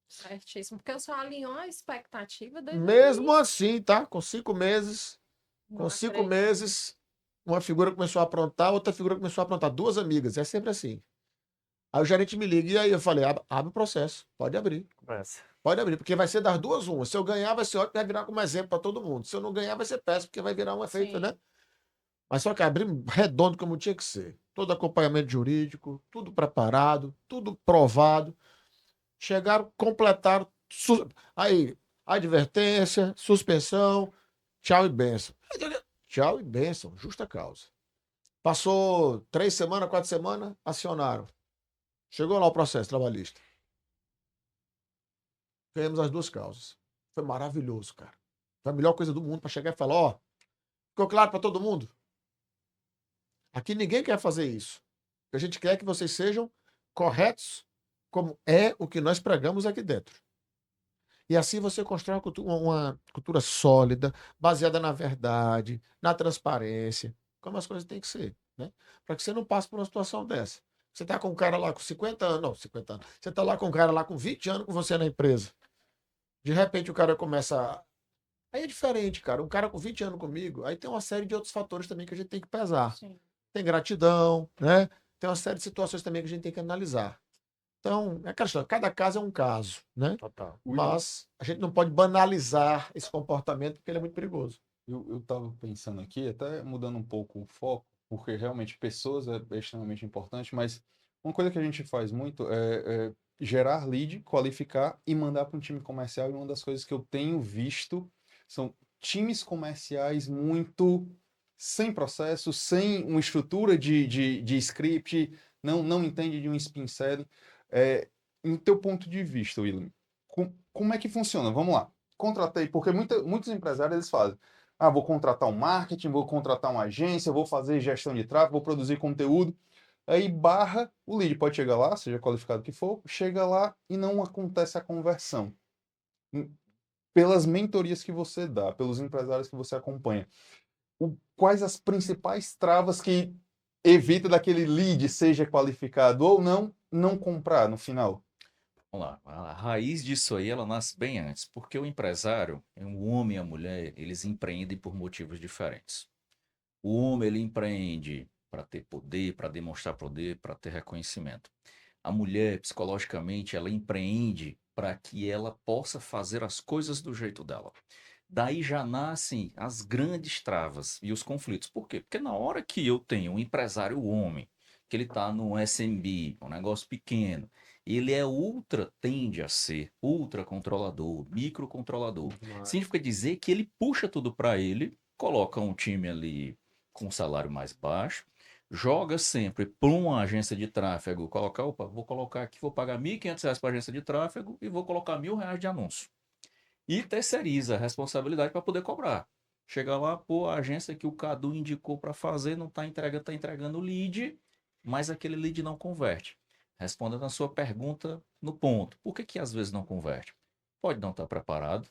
Certíssimo. Porque eu só alinhou a expectativa desde o Mesmo início. assim, tá? Com 5 meses, Não acredito. uma figura começou a aprontar, outra figura começou a aprontar. Duas amigas, é sempre assim. Aí o gerente me liga, e aí eu falei: abre o processo, pode abrir. Começa. Pode abrir, porque vai ser das duas uma. Se eu ganhar, vai ser ótimo, vai virar como exemplo para todo mundo. Se eu não ganhar, vai ser péssimo, porque vai virar um efeito, Sim. né? Mas só que abrir redondo como tinha que ser. Todo acompanhamento jurídico, tudo preparado, tudo provado. Chegaram, completaram. Aí, advertência, suspensão, tchau e bênção. Tchau e bênção, justa causa. Passou 3 semanas, 4 semanas, acionaram. Chegou lá o processo trabalhista. Ganhamos as duas causas. Foi maravilhoso, cara. Foi a melhor coisa do mundo para chegar e falar: ó, ficou claro para todo mundo? Aqui ninguém quer fazer isso. O que a gente quer é que vocês sejam corretos, como é o que nós pregamos aqui dentro. E assim você constrói uma cultura sólida, baseada na verdade, na transparência, como as coisas têm que ser, né? Para que você não passe por uma situação dessa. Você está com um cara lá com 50 anos, não, 50 anos. Você está lá com um cara lá com 20 anos com você na empresa. De repente o cara começa Aí é diferente, cara. Um cara com 20 anos comigo, aí tem uma série de outros fatores também que a gente tem que pesar. Sim. Tem gratidão, né? Tem uma série de situações também que a gente tem que analisar. Então, é aquela história, cada caso é um caso, né? Total. Mas a gente não pode banalizar esse comportamento porque ele é muito perigoso. Eu tava pensando aqui, até mudando um pouco o foco, porque realmente pessoas é extremamente importante, mas uma coisa que a gente faz muito é gerar lead, qualificar e mandar para um time comercial. E uma das coisas que eu tenho visto são times comerciais muito sem processo, sem uma estrutura de script, não entende de um spin selling. No teu ponto de vista, William, como é que funciona? Vamos lá. Contratei, porque muitos empresários eles fazem. Ah, vou contratar um marketing, vou contratar uma agência, vou fazer gestão de tráfego, vou produzir conteúdo. Aí barra, o lead pode chegar lá, seja qualificado que for, chega lá e não acontece a conversão. Pelas mentorias que você dá, pelos empresários que você acompanha, quais as principais travas que evita daquele lead seja qualificado ou não comprar no final? Vamos lá, a raiz disso aí, ela nasce bem antes, porque o empresário, o homem e a mulher, eles empreendem por motivos diferentes. O homem, ele empreende para ter poder, para demonstrar poder, para ter reconhecimento. A mulher, psicologicamente, ela empreende para que ela possa fazer as coisas do jeito dela. Daí já nascem as grandes travas e os conflitos. Por quê? Porque na hora que eu tenho um empresário homem, que ele está no SMB, um negócio pequeno, ele tende a ser ultra controlador, microcontrolador. Significa dizer que ele puxa tudo para ele, coloca um time ali com um salário mais baixo, joga sempre para uma agência de tráfego, vou colocar aqui, vou pagar R$ 1.500 para a agência de tráfego e vou colocar R$ 1.000 de anúncio. E terceiriza a responsabilidade para poder cobrar. Chega lá, pô, a agência que o Cadu indicou para fazer não está entregando o lead, mas aquele lead não converte. Respondendo a sua pergunta no ponto. Por que às vezes não converte? Pode não estar preparado,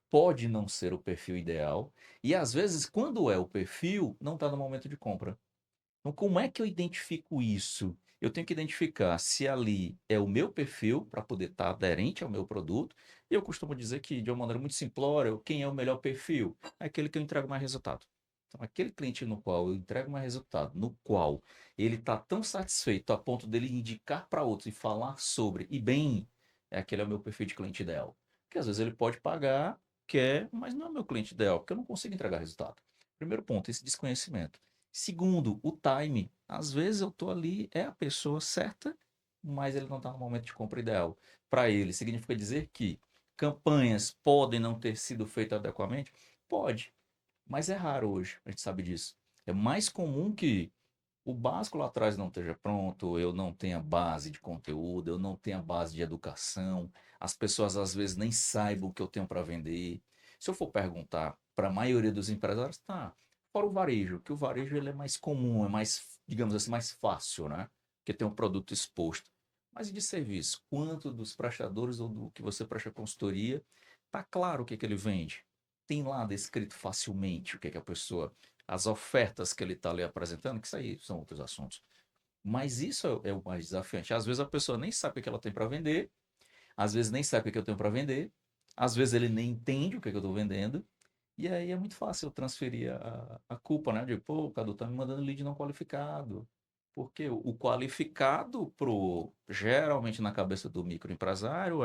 pode não ser o perfil ideal, e às vezes, quando é o perfil, não está no momento de compra. Então, como é que eu identifico isso? Eu tenho que identificar se ali é o meu perfil para poder estar aderente ao meu produto. E eu costumo dizer que, de uma maneira muito simplória, quem é o melhor perfil? É aquele que eu entrego mais resultado. Então, aquele cliente no qual eu entrego mais resultado, no qual ele está tão satisfeito a ponto dele indicar para outros e falar sobre, e bem, aquele é o meu perfil de cliente ideal. Porque às vezes ele pode pagar, quer, mas não é o meu cliente ideal, porque eu não consigo entregar resultado. Primeiro ponto, esse desconhecimento. Segundo, o time. Às vezes eu estou ali, é a pessoa certa, mas ele não está no momento de compra ideal. Para ele, significa dizer que campanhas podem não ter sido feitas adequadamente? Pode, mas é raro hoje, a gente sabe disso. É mais comum que o básico lá atrás não esteja pronto, eu não tenha base de conteúdo, eu não tenha base de educação, as pessoas às vezes nem saibam o que eu tenho para vender. Se eu for perguntar para a maioria dos empresários, tá, fora o varejo, que o varejo ele é mais comum, é mais, digamos assim, mais fácil, né? Porque tem um produto exposto. Mas e de serviço? Quanto dos prestadores ou do que você presta consultoria, tá claro o que ele vende? Tem lá descrito facilmente o que a pessoa, as ofertas que ele está ali apresentando, que isso aí são outros assuntos. Mas isso é o mais desafiante. Às vezes a pessoa nem sabe o que ela tem para vender, às vezes nem sabe o que eu tenho para vender, às vezes ele nem entende o que eu estou vendendo, e aí é muito fácil eu transferir a culpa, né? De, pô, o Cadu tá me mandando lead não qualificado. Porque o qualificado geralmente na cabeça do microempresário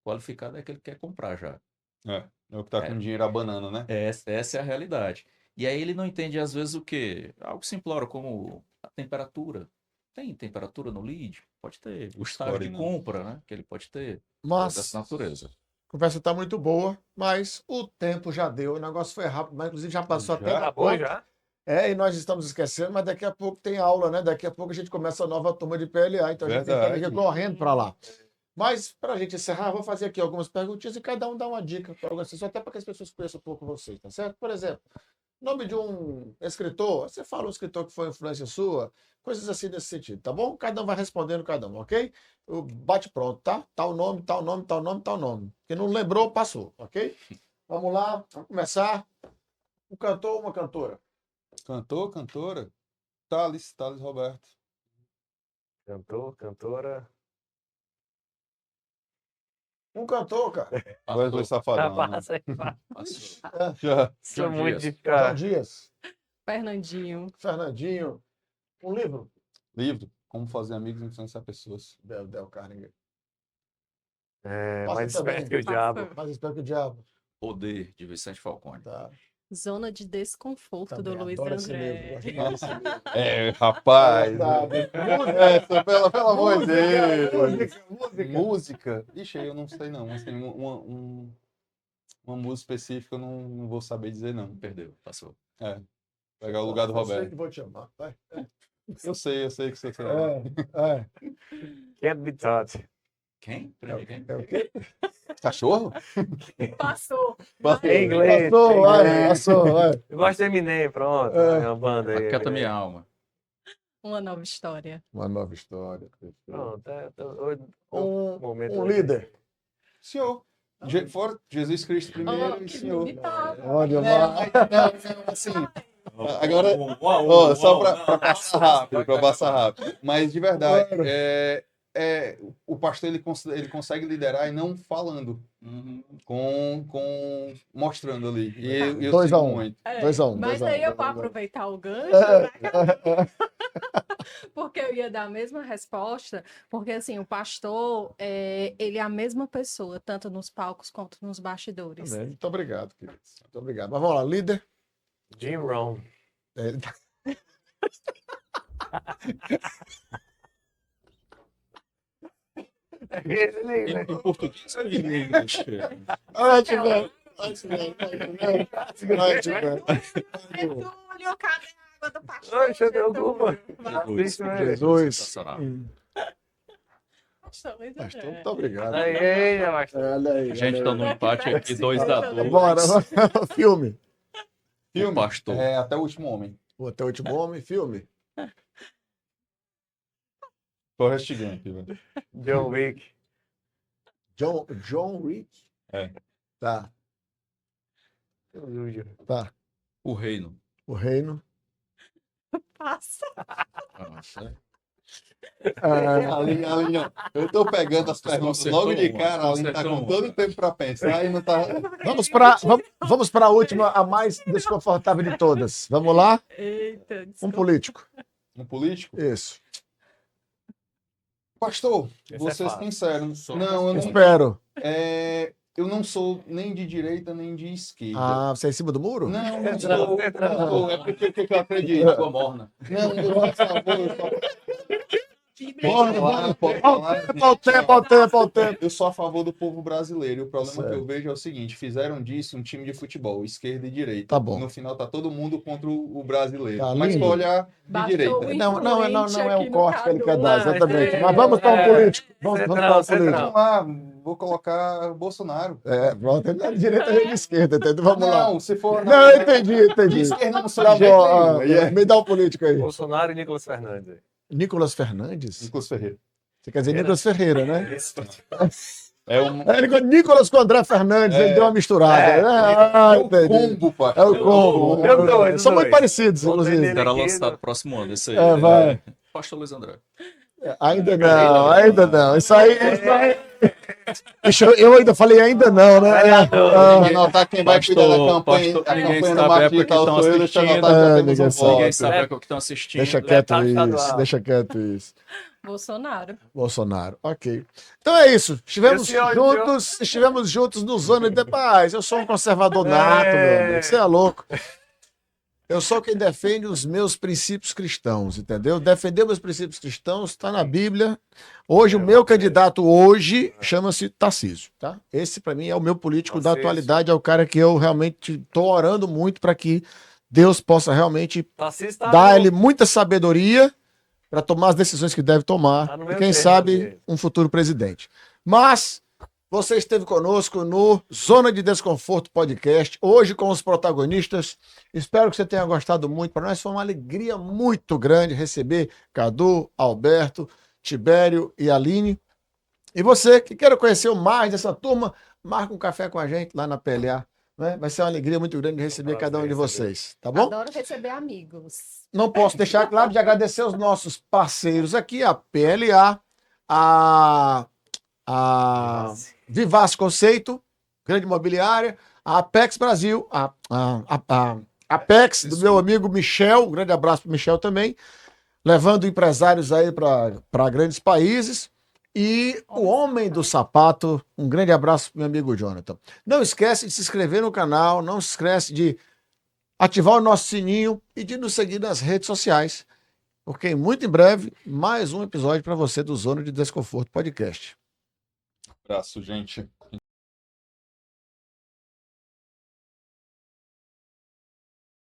qualificado é aquele que quer comprar já. É o que tá com É, dinheiro abanando, né? essa é a realidade. E aí ele não entende, às vezes, o quê? Algo simplório, como a temperatura. Tem temperatura no lead? Pode ter. O estágio de Score não. compra, né? Que ele pode ter. Dessa Mas natureza. a conversa está muito boa, mas o tempo já deu, o negócio foi rápido, mas inclusive já passou até Já? da Acabou conta. já? É, e nós estamos esquecendo, mas daqui a pouco tem aula, né? Daqui a pouco a gente começa a nova turma de PLA, então a gente tem que ir Verdade. correndo para lá. Mas, para a gente encerrar, eu vou fazer aqui algumas perguntinhas e cada um dá uma dica para algumas pessoas, até para que as pessoas conheçam um pouco vocês, tá certo? Por exemplo, nome de um escritor, você fala um escritor que foi influência sua, coisas assim nesse sentido, tá bom? Cada um vai respondendo cada um, ok? O bate pronto, tá? Tal nome, tal nome, tal nome, tal nome. Quem não lembrou, passou, ok? Vamos lá, vamos começar. Um cantor ou uma cantora? Cantor, cantora? Thales Roberto. Cantor, cantora. Um cantor, cara. Wesley Safadão. Né? Passa aí, passa. Passou. Já. Sou muito de João ficar. Dias, Fernandinho. Fernandinho. Um livro. Livro. Como fazer amigos e influenciar pessoas. Del Carnegie. É, Passa mais também. esperto que o diabo. Mais espero que o diabo. Poder, de Vicente Falcone. Tá. Zona de Desconforto Também do Luiz adoro esse André. livro, gosto desse livro. Rapaz. Sabe? Essa, pelo amor de Deus. Música. Música? Ixi, eu não sei não. Assim, uma música específica eu não vou saber dizer não. Perdeu, passou. Pegar o lugar do Eu sei Roberto. que vou te chamar. Vai. Eu sei que você sabe. É. Can't be taught. Quem? Prende quem? É o quê? Cachorro? Passou. Em inglês. Passou, em vai, inglês. passou, vai. Eu gosto de Eminem, pronto. É. É uma banda aí. Aquieta Eminem. minha alma. Uma nova história. Uma nova história. Pronto. Um momento líder. Senhor. Fora Jesus Cristo primeiro e que Senhor. bonitado. Olha, Não, mas... não, assim. Agora, ó, só pra passar rápido. Mas de verdade, o pastor ele consegue liderar e não falando, Uhum. mostrando ali. E eu 2 a sigo 1. muito. 2 a 1. Mas 2 a 1, aí eu 2 a 1. vou aproveitar o gancho, né? Porque eu ia dar a mesma resposta, porque assim, o pastor, ele é a mesma pessoa, tanto nos palcos quanto nos bastidores. Também. Muito obrigado, querido. Muito obrigado. Mas vamos lá, líder. Jim Rohn. É, Em português ou em inglês? Ótimo. Getúlio, cadê a água do pastor? Oxe, eu tenho culpa. Jesus. Sensacional. Pastor Luiz Pastor, André. muito obrigado. Aí, pastor. Olha aí. A gente tá olha no aí. empate aqui, 2-2. Bora, filme. O pastor. Até o último homem. O Até o Último Homem, filme. Forrest Gump, velho. John Wick. John Wick. É. Tá, tá. O reino. O Reino. Passa. Nossa. Aline, ó, eu tô pegando as perguntas logo de cara, a Aline tá com todo o tempo pra pensar e não tá. Vamos para a última, a mais desconfortável de todas. Vamos lá? Eita, Um desculpa. político. Um político? Isso. Pastor, Esse vou é ser fácil. sincero. Só- Não, eu não, Espero. eu não sou nem de direita nem de esquerda. Ah, você é em cima do muro? Não, não Entrando, sou. entrando. Não sou. É porque o que eu acredito. Água morna. Não, eu sou a favor. Bíblia. Posso falar? Ao tempo. Eu sou a favor do povo brasileiro. E o problema Certo. que eu vejo é o seguinte: fizeram disso um time de futebol, esquerda e direita. Tá bom. No final tá todo mundo contra o brasileiro. Tá Mas lindo. pra olhar de Bastou direita. o Não é influente o corte que ele quer aqui no dar, Cadu. exatamente. Mas vamos para um político. Vamos para um político. Central. Vamos lá, vou colocar Bolsonaro. Pronto, ele é de direita e de esquerda, entendeu? Vamos lá. Não, se for. Não, eu entendi. De esquerda não sou Tá de jeito bom, nenhum. me dá um político aí. Bolsonaro e Nicolas Fernandes. Nicolas Fernandes? Nicolas Ferreira. Você quer dizer Nicolas Ferreira, né? É um Nicolas com André Fernandes, ele deu uma misturada. Entendi. combo, pai. É o combo. Eu dois, São dois. muito parecidos, Botei inclusive. nele. Será aqui, lançado né? próximo ano, esse aí. Vai. Pastor Luiz André. Ainda não. Isso aí. Eu ainda falei ainda não, né? Deixa eu anotar quem vai cuidar da campanha. pastor, A ninguém campanha sabe do a marketing época que digital estão sou eu, deixa eu assistindo. anotar que já ninguém temos um sabe. Ninguém voto. sabe a época que estão assistindo. Deixa quieto Deputado isso. estadual. Deixa quieto isso. Bolsonaro. Bolsonaro, ok. Então é isso. Estivemos juntos no Zona de Paz. Eu sou um conservador nato, meu amigo. Você é louco. Eu sou quem defende os meus princípios cristãos, entendeu? Defender meus princípios cristãos está na Bíblia. Hoje, o meu candidato hoje chama-se Tarcísio, tá? Esse, para mim, é o meu político da Tarcísio. atualidade. É o cara que eu realmente estou orando muito para que Deus possa realmente Tarcísio tá dar a no- ele muita sabedoria para tomar as decisões que deve tomar. Tá no E meu quem termo, sabe, gente. um futuro presidente. Mas você esteve conosco no Zona de Desconforto Podcast, hoje com os protagonistas. Espero que você tenha gostado muito. Para nós foi uma alegria muito grande receber Cadu, Alberto, Tibério e Aline. E você que queira conhecer mais dessa turma, marca um café com a gente lá na PLA. Né? Vai ser uma alegria muito grande receber cada um de vocês. Tá bom? Adoro receber amigos. Não posso deixar claro de agradecer os nossos parceiros aqui, a PLA, a Vivaz Conceito, grande imobiliária, a Apex Brasil, a Apex do meu amigo Michel, um grande abraço para o Michel também, levando empresários aí para grandes países. E o Homem do Sapato, um grande abraço para meu amigo Jonathan. Não esquece de se inscrever no canal, não se esquece de ativar o nosso sininho e de nos seguir nas redes sociais, porque muito em breve, mais um episódio para você do Zona de Desconforto Podcast. Abraço, gente.